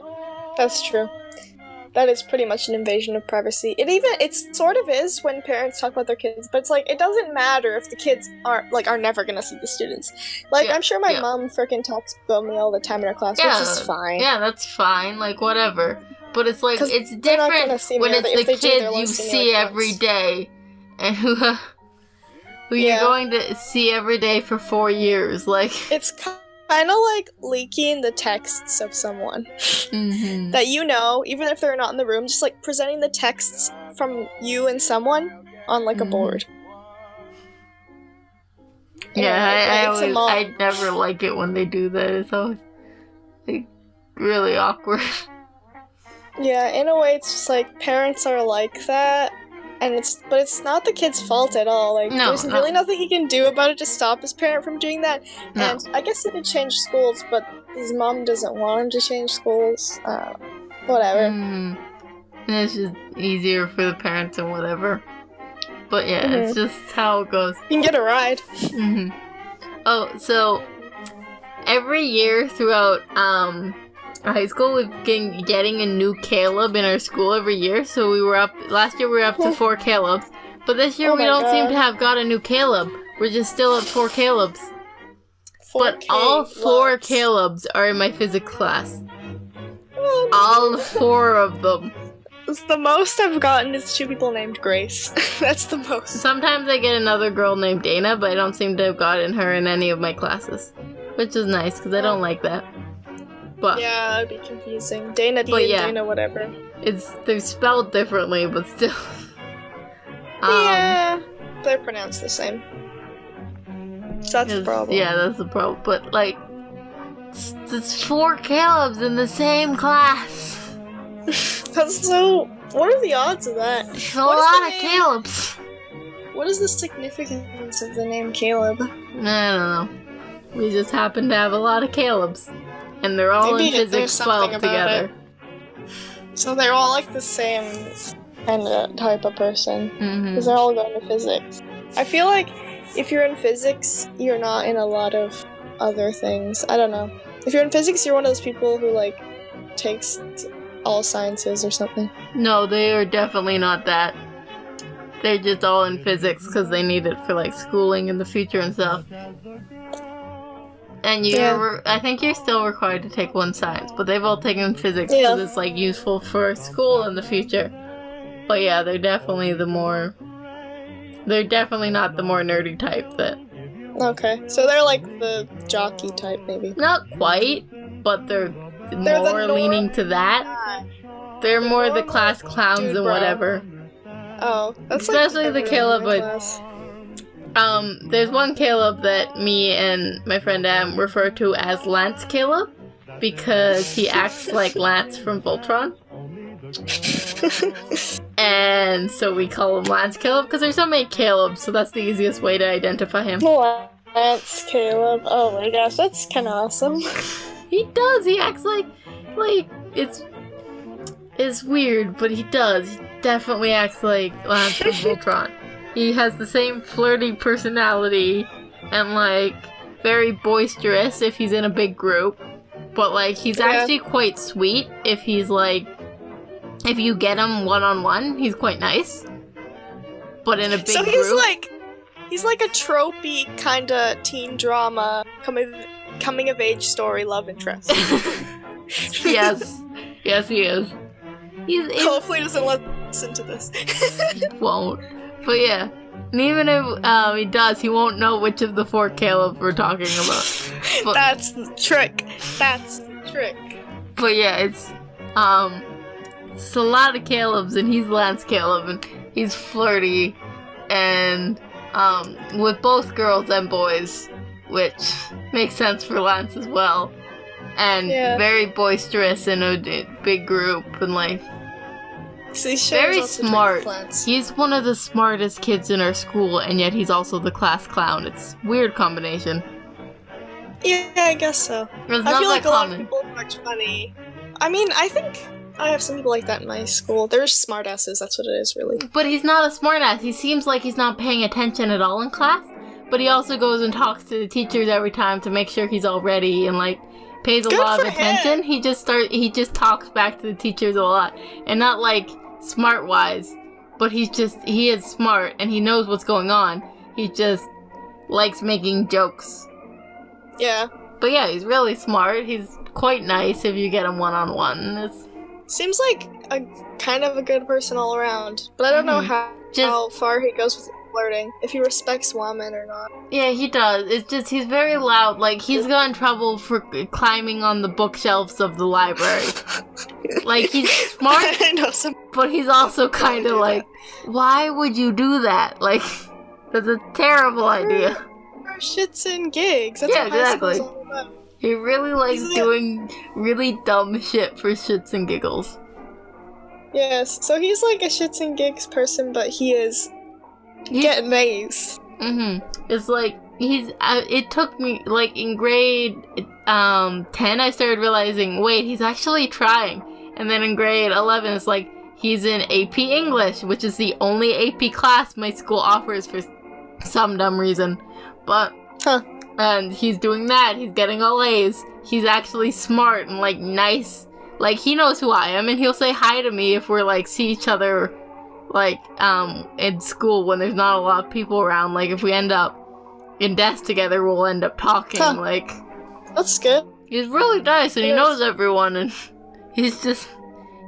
that's true. That is pretty much an invasion of privacy. It sort of is when parents talk about their kids, but it's like, it doesn't matter if the kids are never gonna see the students. Like, yeah, I'm sure my mom frickin' talks about me all the time in her class, which is fine. Yeah, that's fine, like, whatever. But it's like, it's different when it's the kid you see every day, and who you're going to see every day for 4 years, like... It's kind of like leaking the texts of someone that you know, even if they're not in the room, just like presenting the texts from you and someone on like a board. Yeah, I never like it when they do that. It's always like, really awkward. Yeah, in a way, it's just like parents are like that. But it's not the kid's fault at all. Like, there's really nothing he can do about it to stop his parent from doing that. No. And I guess he could change schools, but his mom doesn't want him to change schools. Whatever. And it's just easier for the parents and whatever. But yeah, it's just how it goes. You can get a ride. Oh, so every year throughout high school, we've been getting a new Caleb in our school every year. So last year we were up to 4 Calebs. But this year we don't seem to have got a new Caleb. We're just still at 4 Calebs. But all 4 Calebs are in my physics class. All 4 of them. The most I've gotten is 2 people named Grace. That's the most. Sometimes I get another girl named Dana, but I don't seem to have gotten her in any of my classes. Which is nice, because I don't like that. But, yeah, that'd be confusing. Dana D and Dana whatever. They're spelled differently, but still. Yeah, they're pronounced the same. So that's the problem. Yeah, that's the problem. But, like, it's 4 Calebs in the same class. So, what are the odds of that? A lot of Calebs. What is the significance of the name Caleb? I don't know. We just happen to have a lot of Calebs. And they're all in physics 12 together. So they're all like the same kind of type of person. Because they're all going to physics. I feel like if you're in physics, you're not in a lot of other things. I don't know. If you're in physics, you're one of those people who like takes all sciences or something. No, they are definitely not that. They're just all in physics because they need it for like schooling in the future and stuff. And I think you're still required to take 1 science, but they've all taken physics because it's like useful for school in the future. But yeah, they're definitely not the more nerdy type that. Okay, so they're like the jockey type, maybe. Not quite, but they're more leaning to that. They're more the class clowns and whatever. Oh, that's especially like the Caleb. There's one Caleb that me and my friend Em refer to as Lance Caleb because he acts like Lance from Voltron. And so we call him Lance Caleb because there's so many Calebs, so that's the easiest way to identify him. Lance Caleb. Oh my gosh, that's kind of awesome. He does. He acts like it's weird, but he does. He definitely acts like Lance from Voltron. He has the same flirty personality and, like, very boisterous if he's in a big group. But, like, he's actually quite sweet if he's, like, if you get him one-on-one, he's quite nice. But in a big group... So he's like a tropey kind of teen drama, coming-of-age story love interest. Yes. Yes, he is. Hopefully he doesn't listen to this. He won't. But yeah, and even if he does, he won't know which of the 4 Calebs we're talking about. But, that's the trick. That's the trick. But yeah, it's a lot of Calebs, and he's Lance Caleb, and he's flirty, and with both girls and boys, which makes sense for Lance as well. and very boisterous in a big group, and like very smart. He's one of the smartest kids in our school, and yet he's also the class clown. It's a weird combination. Yeah, I guess so. It's I not feel that like common. a lot of people are much funny. I mean, I think I have some people like that in my school. They're smartasses, that's what it is, really. But he's not a smartass. He seems like he's not paying attention at all in class, but he also goes and talks to the teachers every time to make sure he's all ready and, like, pays a lot of attention. He just talks back to the teachers a lot. And not, like, smart-wise, but he is smart and he knows what's going on. He just likes making jokes. Yeah. But yeah, he's really smart. He's quite nice if you get him one-on-one. Seems like a kind of a good person all around. But I don't know how far he goes with flirting, if he respects women or not. Yeah, he does. It's just he's very loud. Like, he's got in trouble for climbing on the bookshelves of the library. Like, he's smart, I know some, but he's also kind of like, why would you do that? Like, that's a terrible idea. For shits and gigs. That's yeah, what high exactly. school's all about. He really likes doing really dumb shit for shits and giggles. Yes, so he's like a shits and gigs person, but he's getting A's. It's like, it took me, like, in grade 10, I started realizing, wait, he's actually trying. And then in grade 11, it's like, he's in AP English, which is the only AP class my school offers for some dumb reason. But, and he's doing that, he's getting all A's. He's actually smart and, like, nice. Like, he knows who I am, and he'll say hi to me if we're, like, see each other, like, in school when there's not a lot of people around. Like, if we end up in desk together, we'll end up talking, like... That's good. He's really nice, and he knows everyone, and he's just...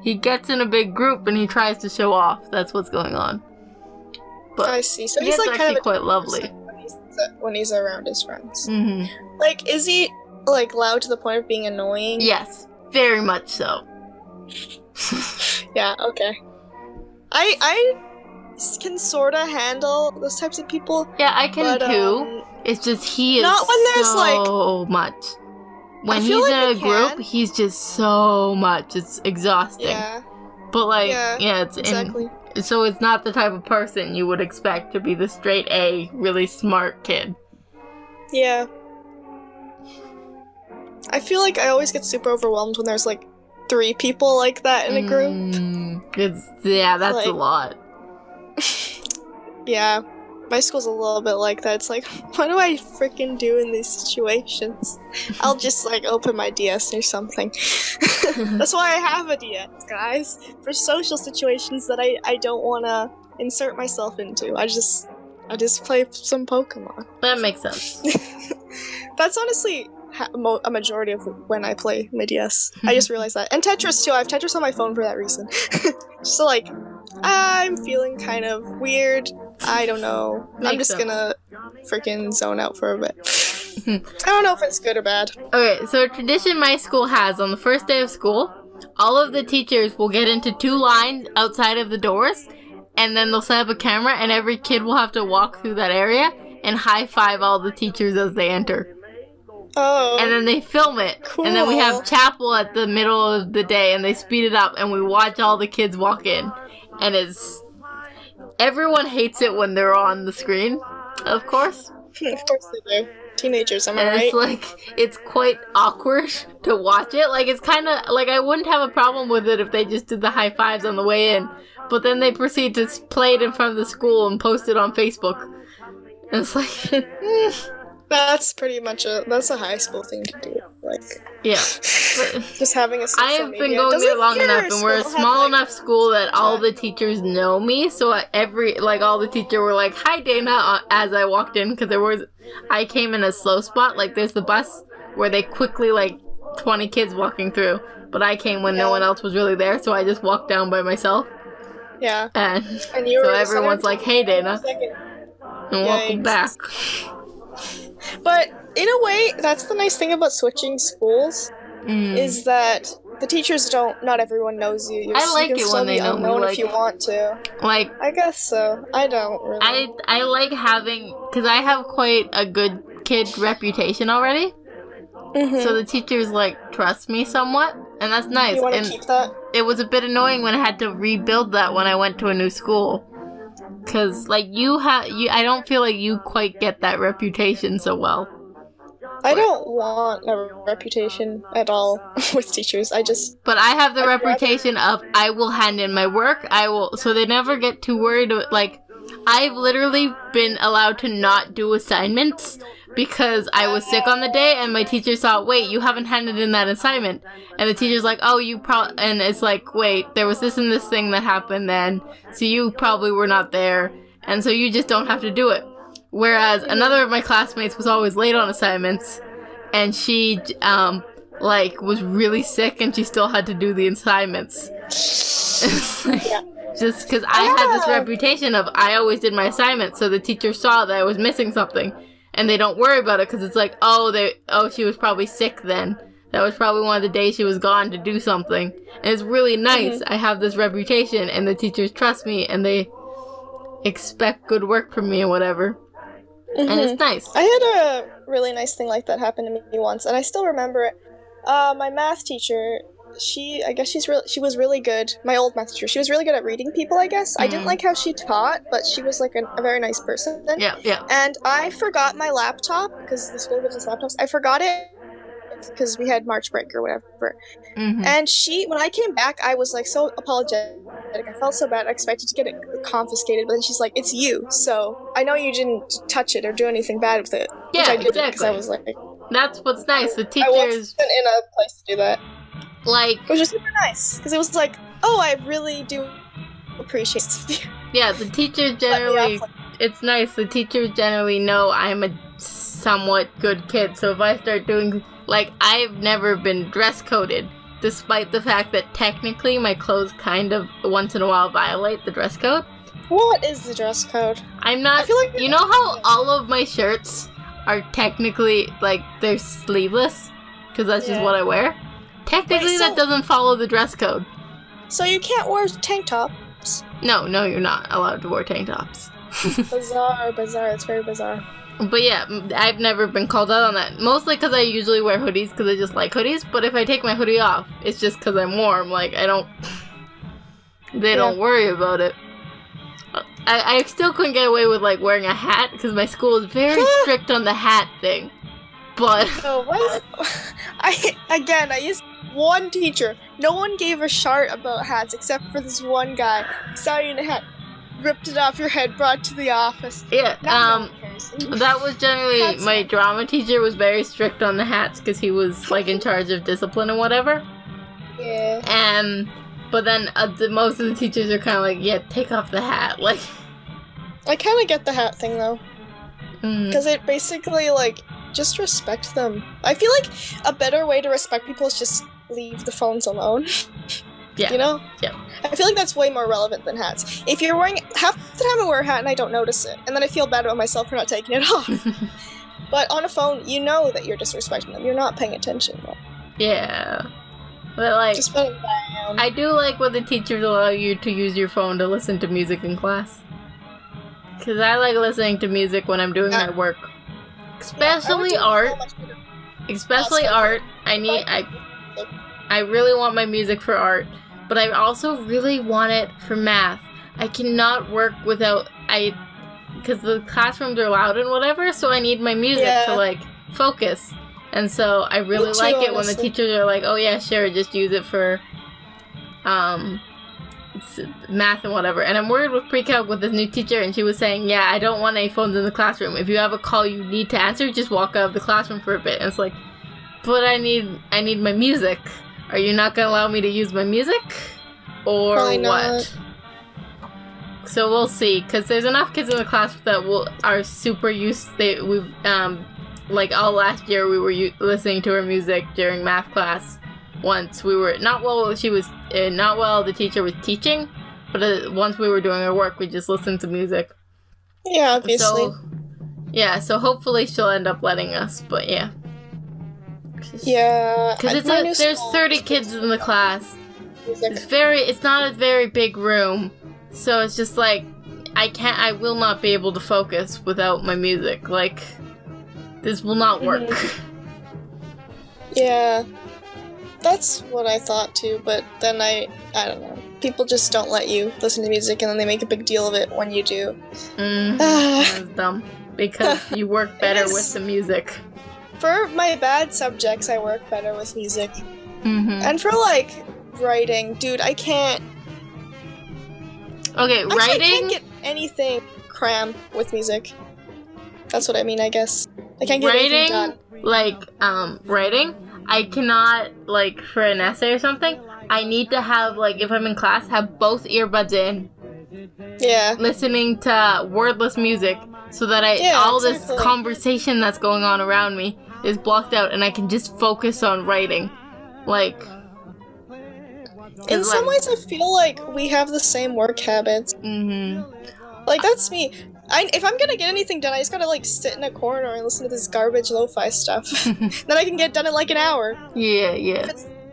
He gets in a big group, and he tries to show off. That's what's going on. But I see. So he's, like, actually kind of quite lovely. When he's around his friends. Like, is he, like, loud to the point of being annoying? Yes. Very much so. Yeah, okay. I can sorta handle those types of people. Yeah, I can too. It's just he is not when there's so much. When he's in a group, he's just so much. It's exhausting. Yeah. But like, yeah, it's exactly. So it's not the type of person you would expect to be the straight A, really smart kid. Yeah. I feel like I always get super overwhelmed when there's, like, 3 people like that in a group. That's like, a lot. Yeah. My school's a little bit like that. It's like, what do I freaking do in these situations? I'll just, like, open my DS or something. That's why I have a DS, guys. For social situations that I don't want to insert myself into. I just play some Pokemon. That makes sense. That's honestly a majority of when I play my DS. I just realized that. And Tetris, too. I have Tetris on my phone for that reason. So, like, I'm feeling kind of weird. I don't know. I'm just gonna freaking zone out for a bit. I don't know if it's good or bad. Okay, so a tradition my school has on the first day of school, all of the teachers will get into 2 lines outside of the doors, and then they'll set up a camera, and every kid will have to walk through that area and high-five all the teachers as they enter. Oh. And then they film it. Cool. And then we have chapel at the middle of the day, and they speed it up, and we watch all the kids walk in. And it's... Everyone hates it when they're on the screen, of course. Of course they do. Teenagers, am I right? It's like, it's quite awkward to watch it. Like, it's kind of, like, I wouldn't have a problem with it if they just did the high fives on the way in. But then they proceed to play it in front of the school and post it on Facebook. And it's like... That's pretty much that's a high school thing to do. Like, yeah. Just having a social I have media. been going there long enough, and we're a small enough school that all the teachers know me, so all the teachers were like, hi Dana, as I walked in, because I came in a slow spot, like there's the bus where they quickly, 20 kids walking through, but I came when no one else was really there, so I just walked down by myself. Yeah. And you so everyone's like, hey Dana, and welcome back. But in a way, that's the nice thing about switching schools, is that the teachers not everyone knows you. I like it when they know me. If you want to. Like, I guess so. I don't really. I like having, because I have quite a good kid reputation already. So the teachers, like, trust me somewhat, and that's nice. You want and to keep that? it was a bit annoying when I had to rebuild that when I went to a new school. Because, like, I don't feel like you quite get that reputation so well. I don't want a reputation at all with teachers. But I have the reputation of I will hand in my work. So they never get too worried. Like, I've literally been allowed to not do assignments because I was sick on the day, and my teacher saw, wait, you haven't handed in that assignment. And the teacher's like, oh, and it's like, wait, there was this and this thing that happened then, so you probably were not there, and so you just don't have to do it. Whereas another of my classmates was always late on assignments, and she, was really sick, and she still had to do the assignments. Just because I had this reputation of I always did my assignments, so the teacher saw that I was missing something, and they don't worry about it, because it's like, she was probably sick then. That was probably one of the days she was gone to do something. And it's really nice. I have this reputation, and the teachers trust me, and they expect good work from me and whatever. And it's nice. I had a really nice thing like that happen to me once, and I still remember it. My math teacher, she was really good. My old math teacher, she was really good at reading people, I guess. I didn't like how she taught, but she was like a very nice person. Yeah. And I forgot my laptop, because the school gives us laptops. I forgot it because we had March break or whatever. And when I came back, I was like so apologetic. I felt so bad. I expected to get it confiscated, but then she's like, "It's you, so I know you didn't touch it or do anything bad with it." Yeah, which I didn't, exactly. because I was like, that's what's nice. The teachers, I wasn't in a place to do that. Like, it was just super nice because it was like, oh, I really do appreciate it. Yeah, the teachers generally. It's nice. The teachers generally know I'm a somewhat good kid, so if I start doing, like, I've never been dress coded, despite the fact that technically my clothes kind of once in a while violate the dress code. What is the dress code? I'm not. I feel like you know how all of my shirts are technically, like, they're sleeveless because that's just what I wear. Technically, that doesn't follow the dress code. So you can't wear tank tops? No, you're not allowed to wear tank tops. Bizarre. It's very bizarre. But yeah, I've never been called out on that. Mostly because I usually wear hoodies because I just like hoodies. But if I take my hoodie off, it's just because I'm warm. Like, they don't worry about it. I still couldn't get away with, like, wearing a hat because my school is very strict on the hat thing. But I used one teacher. No one gave a shart about hats except for this one guy. Saw you in a hat, ripped it off your head, brought it to the office. Yeah, that was generally my drama teacher was very strict on the hats because he was, like, in charge of discipline and whatever. Yeah. But then most of the teachers are kind of like, yeah, take off the hat. Like, I kind of get the hat thing though, because it basically, like, just respect them. I feel like a better way to respect people is just leave the phones alone. Yeah. You know? Yeah. I feel like that's way more relevant than hats. If you're wearing, half the time I wear a hat and I don't notice it, and then I feel bad about myself for not taking it off. But on a phone, you know that you're disrespecting them. You're not paying attention. Yeah. But, like, just put it down. I do like when the teachers allow you to use your phone to listen to music in class. Because I like listening to music when I'm doing my work. Especially art. Especially art. I really want my music for art. But I also really want it for math. I cannot work without... Because the classrooms are loud and whatever, so I need my music to, like, focus. And so I really like it when the teachers are like, oh yeah, sure, just use it for math and whatever. And I'm worried with pre-calc with this new teacher, and she was saying, yeah, I don't want any phones in the classroom. If you have a call you need to answer, just walk out of the classroom for a bit. And it's like, but I need my music. Are you not going to allow me to use my music? Or Probably what? Not. So we'll see, because there's enough kids in the class that are super used. Like, all last year, we were listening to her music during math class. Once we were not while the teacher was teaching, but once we were doing our work, we just listened to music. Yeah, obviously. So hopefully she'll end up letting us. But yeah. Yeah. Because there's 30 kids in the class. It's not a very big room, so it's just like I will not be able to focus without my music. Like, this will not work. Yeah. That's what I thought too, but then I don't know. People just don't let you listen to music and then they make a big deal of it when you do. That's dumb. Because you work better with the music. For my bad subjects, I work better with music. And for, writing, dude, I can't... Okay, Actually, writing... I can't get anything crammed with music. That's what I mean, I guess. I can't get anything done. Writing, I cannot, for an essay or something, I need to have, if I'm in class, have both earbuds in. Yeah. Listening to wordless music so that this conversation that's going on around me is blocked out and I can just focus on writing. In some ways, I feel like we have the same work habits. That's me. If I'm gonna get anything done, I just gotta, sit in a corner and listen to this garbage lo-fi stuff. Then I can get done in, an hour. Yeah.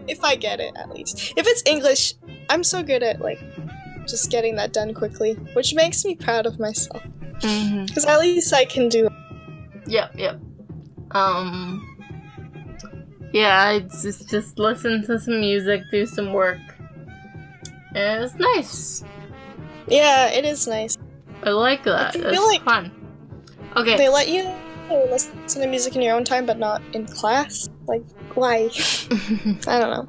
If I get it, at least. If it's English, I'm so good at, just getting that done quickly, which makes me proud of myself. Because at least I can do it. Yep. Yeah, I just listen to some music, do some work. And it's nice. Yeah, it is nice. I like that. It's fun. Okay. They let you listen to music in your own time, but not in class? Why? I don't know.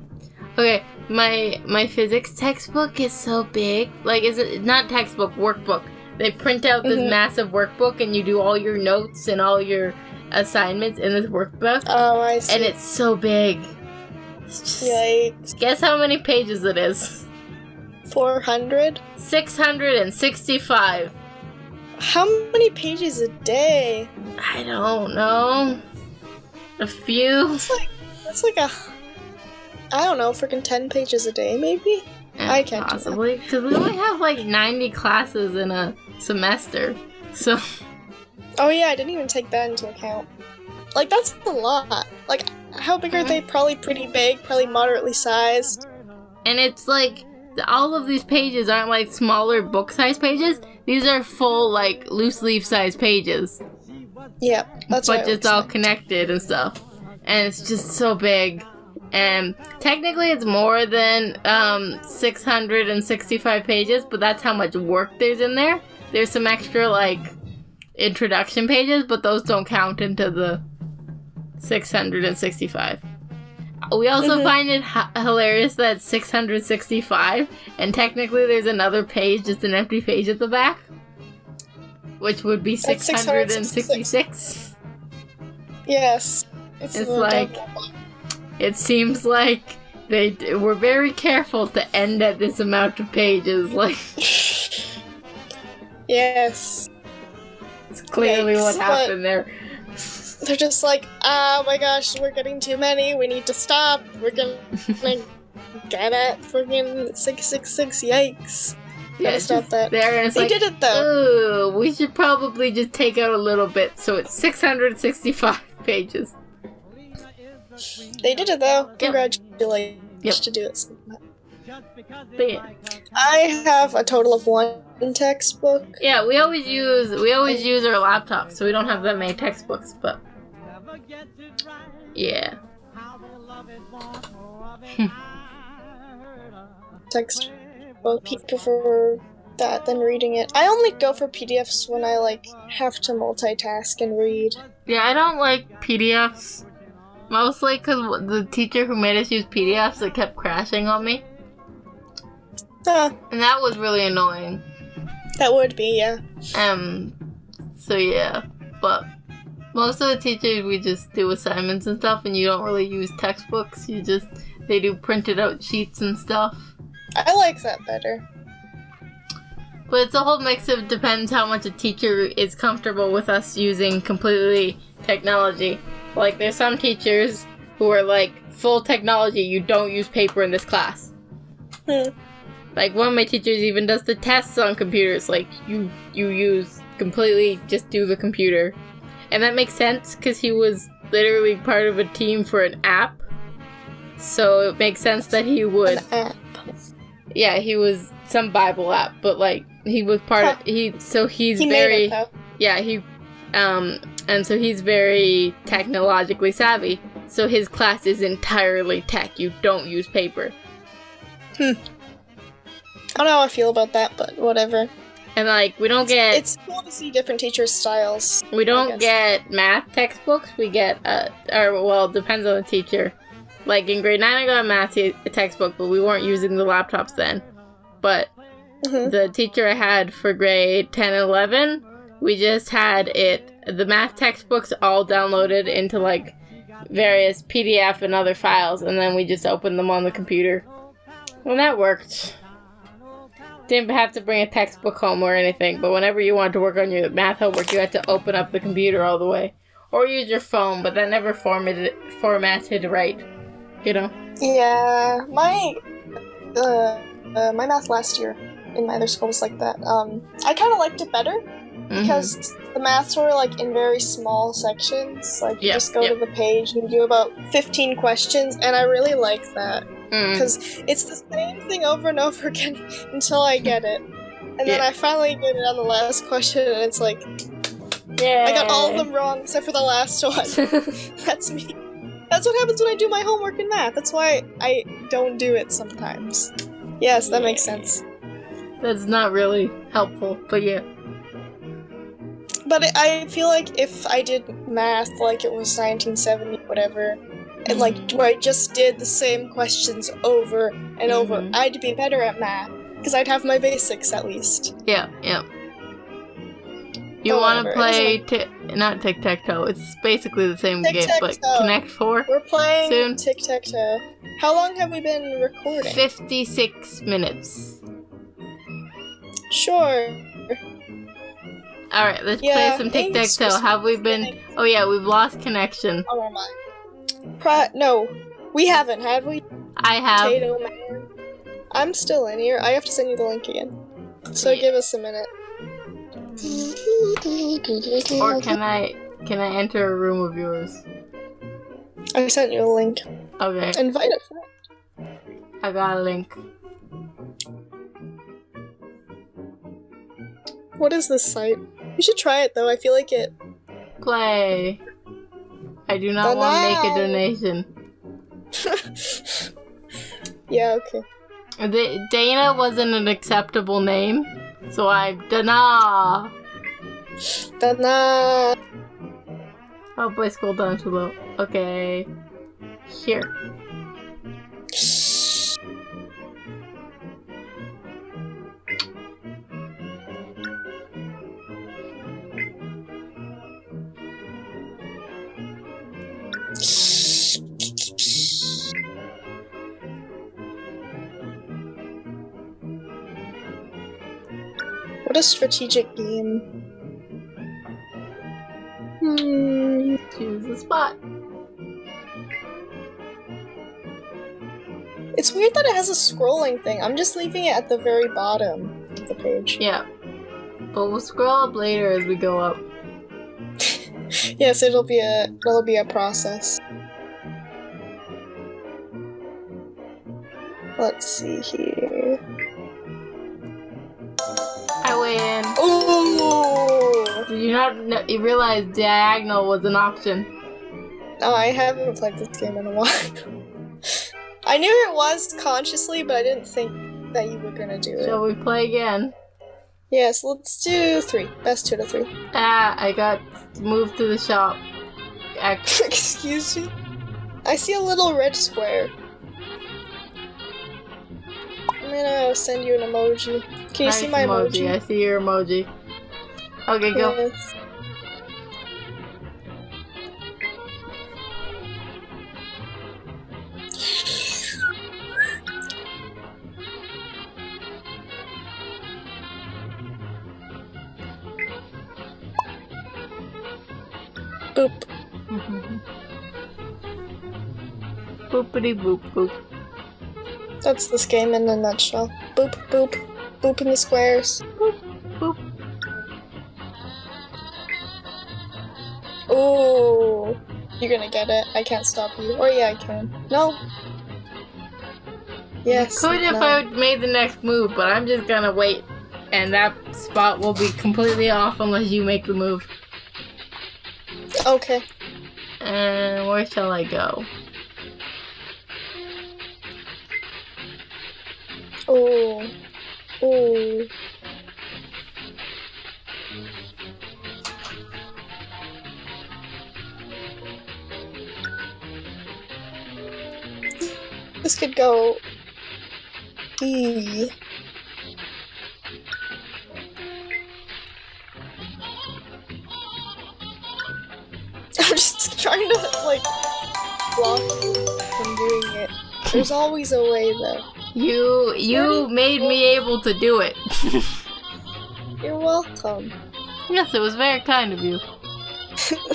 Okay, my physics textbook is so big. Is it not textbook, workbook. They print out this massive workbook and you do all your notes and all your assignments in this workbook. Oh, I see. And it's so big. Yikes. Guess how many pages it is? 400? 665. How many pages a day? I don't know. A few. That's I don't know, freaking 10 pages a day, maybe? I can't possibly, because we only have 90 classes in a semester, so... Oh yeah, I didn't even take that into account. That's a lot. How big are they? Probably pretty big, probably moderately sized. And it's all of these pages aren't smaller book-sized pages. These are full, loose-leaf-sized pages. Yeah, that's right. But it's all connected and stuff. And it's just so big. And technically it's more than 665 pages, but that's how much work there's in there. There's some extra, introduction pages, but those don't count into the 665. We also find it hilarious that 665, and technically there's another page, just an empty page at the back, which would be 666. Yes. It's it seems like they were very careful to end at this amount of pages, Yes. It's clearly what happened there. They're just oh my gosh, we're getting too many, we need to stop, we're gonna get at friggin' 666, yikes. Gotta stop that. They did it though. Ooh, we should probably just take out a little bit, so it's 665 pages. They did it though. Congratulations to do it. But yeah. I have a total of 1 textbook. Yeah, we always use our laptops, so we don't have that many textbooks, but yeah. Textbook. People prefer that than reading it. I only go for PDFs when I have to multitask and read. Yeah, I don't like PDFs. Mostly because the teacher who made us use PDFs, it kept crashing on me. And that was really annoying. That would be, yeah. So yeah. But most of the teachers, we just do assignments and stuff, and you don't really use textbooks. They do printed out sheets and stuff. I like that better. But it's a whole mix of depends how much a teacher is comfortable with us using completely technology. There's some teachers who are full technology, you don't use paper in this class. One of my teachers even does the tests on computers, you use completely just do the computer. And that makes sense, because he was literally part of a team for an app. So it makes sense that he would... An app? Yeah, he was some Bible app, but he was part of... he's he very... Made it, though. Yeah, and so he's very technologically savvy. So his class is entirely tech. You don't use paper. I don't know how I feel about that, but whatever. And like, we don't get... It's cool to see different teachers' styles. We don't get math textbooks. We get, it depends on the teacher. Like, in grade 9, I got a math textbook, but we weren't using the laptops then. But the teacher I had for grade 10 and 11, we just had the math textbooks all downloaded into, like, various PDF and other files, and then we just opened them on the computer. And that worked. Didn't have to bring a textbook home or anything, but whenever you wanted to work on your math homework, you had to open up the computer all the way. Or use your phone, but that never formatted right. You know? Yeah, my math last year in my other school was like that. I kind of liked it better, because the maths were like in very small sections. Like, you just go to the page and do about 15 questions, and I really like that. Because it's the same thing over and over again until I get it. And then I finally get it on the last question, and it's like, I got all of them wrong except for the last one. That's me. That's what happens when I do my homework in math. That's why I don't do it sometimes. Yes, that makes sense. That's not really helpful, but yeah. But I feel like if I did math like it was 1970, whatever, and like where I just did the same questions over and over, I'd be better at math because I'd have my basics at least. Yeah. You want to play not tic-tac-toe? It's basically the same game, but Connect 4. We're playing soon. Tic-tac-toe. How long have we been recording? 56 minutes. Sure. All right, let's play some tic-tac-toe. Have we been? Oh yeah, we've lost connection. Oh my. No, we haven't, have we? I have. Potato Man. I'm still in here. I have to send you the link again. So give us a minute. Or can I enter a room of yours? I sent you a link. Okay. Invite a friend. I got a link. What is this site? You should try it though. I feel like it. Play. I do not want to make a donation. Yeah, okay. Dana wasn't an acceptable name, so Dana. Dana. Oh boy, scroll down too low. Okay. Here. What a strategic game. Choose a spot. It's weird that it has a scrolling thing. I'm just leaving it at the very bottom of the page. Yeah. But we'll scroll up later as we go up. Yes, it'll be a process. Let's see here. I win. Ooh! Did you not know, you realize diagonal was an option? No, I haven't played this game in a while. I knew it was consciously, but I didn't think that you were gonna do it. Shall we play again? Yes, let's do 3. Best 2 to 3. I got moved to the shop. Excuse me? I see a little red square. I'm gonna send you an emoji. Can you see my emoji? I see your emoji. Okay, go. Yes. Boop. Boopity boop boop. That's this game in a nutshell. Boop, boop, boop in the squares. Boop, boop. Ooh. You're gonna get it. I can't stop you. Or yeah, I can. No. Yes. Could if I made the next move, but I'm just gonna wait. And that spot will be completely off unless you make the move. Okay. And where shall I go? Oh. Oh. This could go E. I'm just trying to, like, block you from doing it. There's always a way, though. You made me able to do it. You're welcome. Yes, it was very kind of you.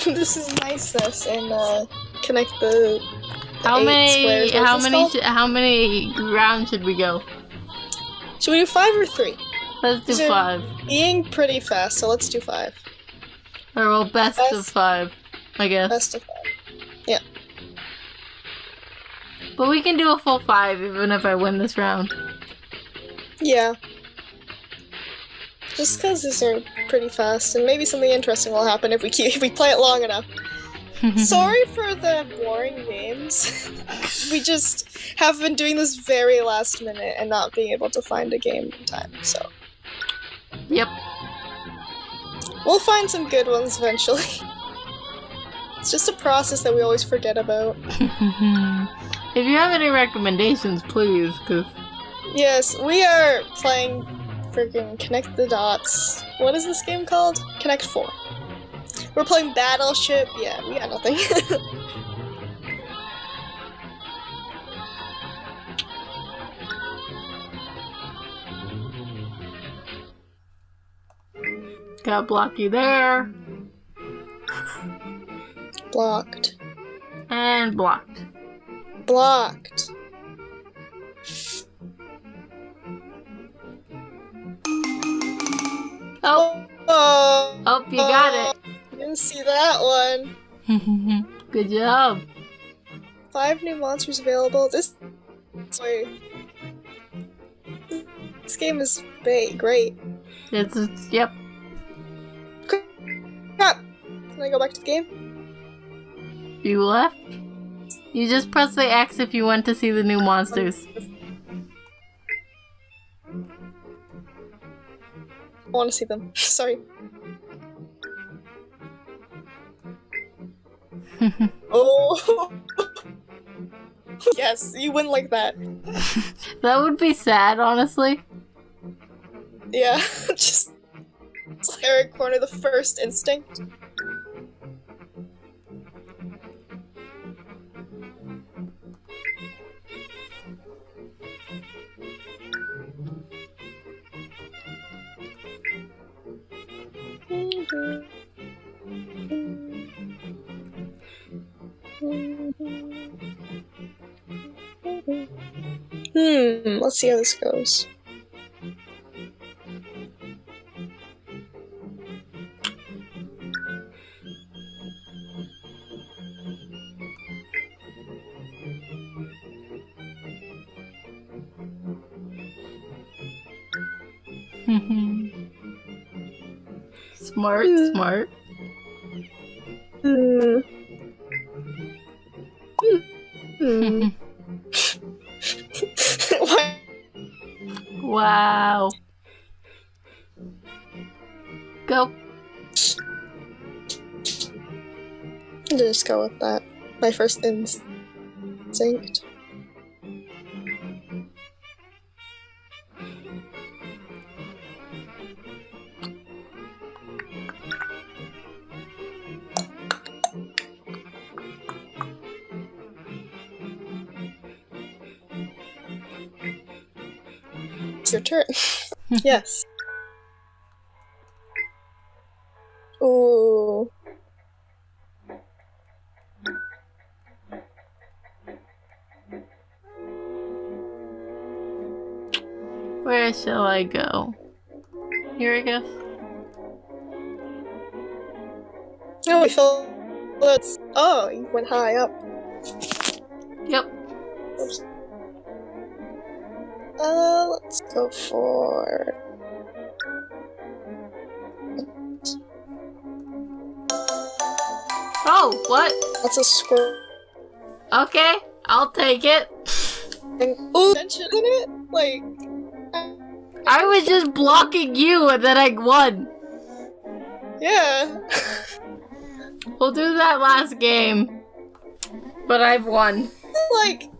This is niceness, and connect the How many squares. how many rounds should we go? Should we do 5 or 3? Let's do These are 5. Being pretty fast, so let's do 5. Or well, best of 5, I guess. Best of 5. Yeah. But we can do a full 5 even if I win this round. Yeah. Just because these are pretty fast, and maybe something interesting will happen if we play it long enough. Sorry for the boring games. We just have been doing this very last minute and not being able to find a game in time, so. Yep. We'll find some good ones eventually. It's just a process that we always forget about. If you have any recommendations, please, cause... Yes, we are playing freaking Connect the Dots. What is this game called? Connect 4. We're playing Battleship. Yeah, we got nothing. Got blocky there. Blocked. And blocked. Blocked. Oh! Oh, Oh, you got didn't see that one. it. Good job. 5 new monsters available. This game is great. Yep. Crap! Can I go back to the game? You left? You just press the X if you want to see the new monsters. I want to see them. Sorry. Oh! Yes, you win like that. That would be sad, honestly. Yeah, just Eric Corner, the first instinct. Let's see how this goes. Smart, smart. What? Wow. Go. Just go with that. My first instinct. It's your turn. Yes. Ooh. Where shall I go? Here, I guess. Oh, we fell. Oh, you went high up. Yep. Oops. Let's go for... Oh, what? That's a squirrel. Okay, I'll take it. Ooh, mention in it? Like... I was just blocking you and then I won. Yeah. We'll do that last game. But I've won. Like...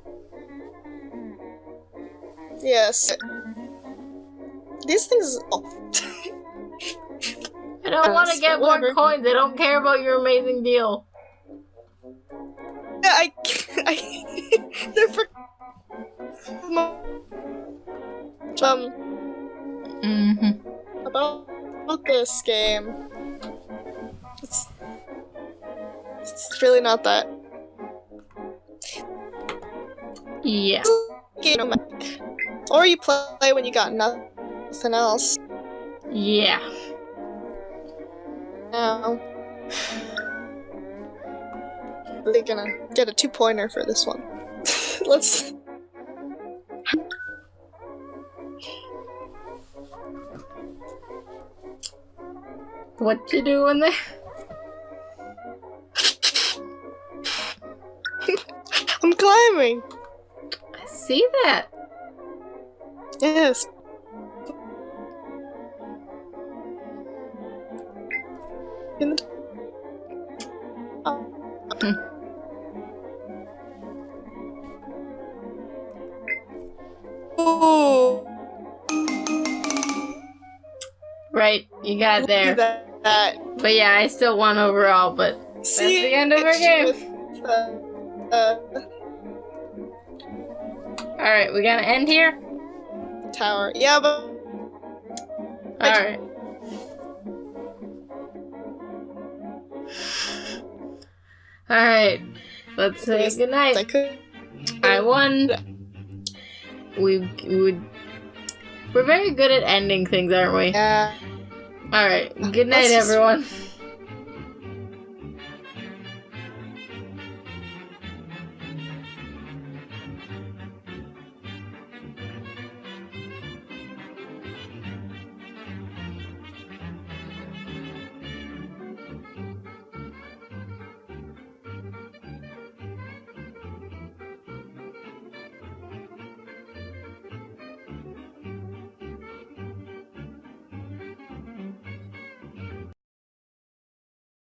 Yes. These things... I don't want to get more whatever. coins. I don't care about your amazing deal. Yeah, they're for... About this game. It's really not that. Yeah. Or you play when you got nothing else. Yeah. Now, really gonna get a 2-pointer for this one. Let's. What you doing there? I'm climbing. I see that. Yes. Ooh. Right, you got there. That. But yeah, I still won overall, but See, that's the end of our game. Alright, we gotta end here? Tower. Yeah, but... Alright. Alright, let's say goodnight. I won. We're very good at ending things, aren't we? Yeah. Alright, good night, everyone.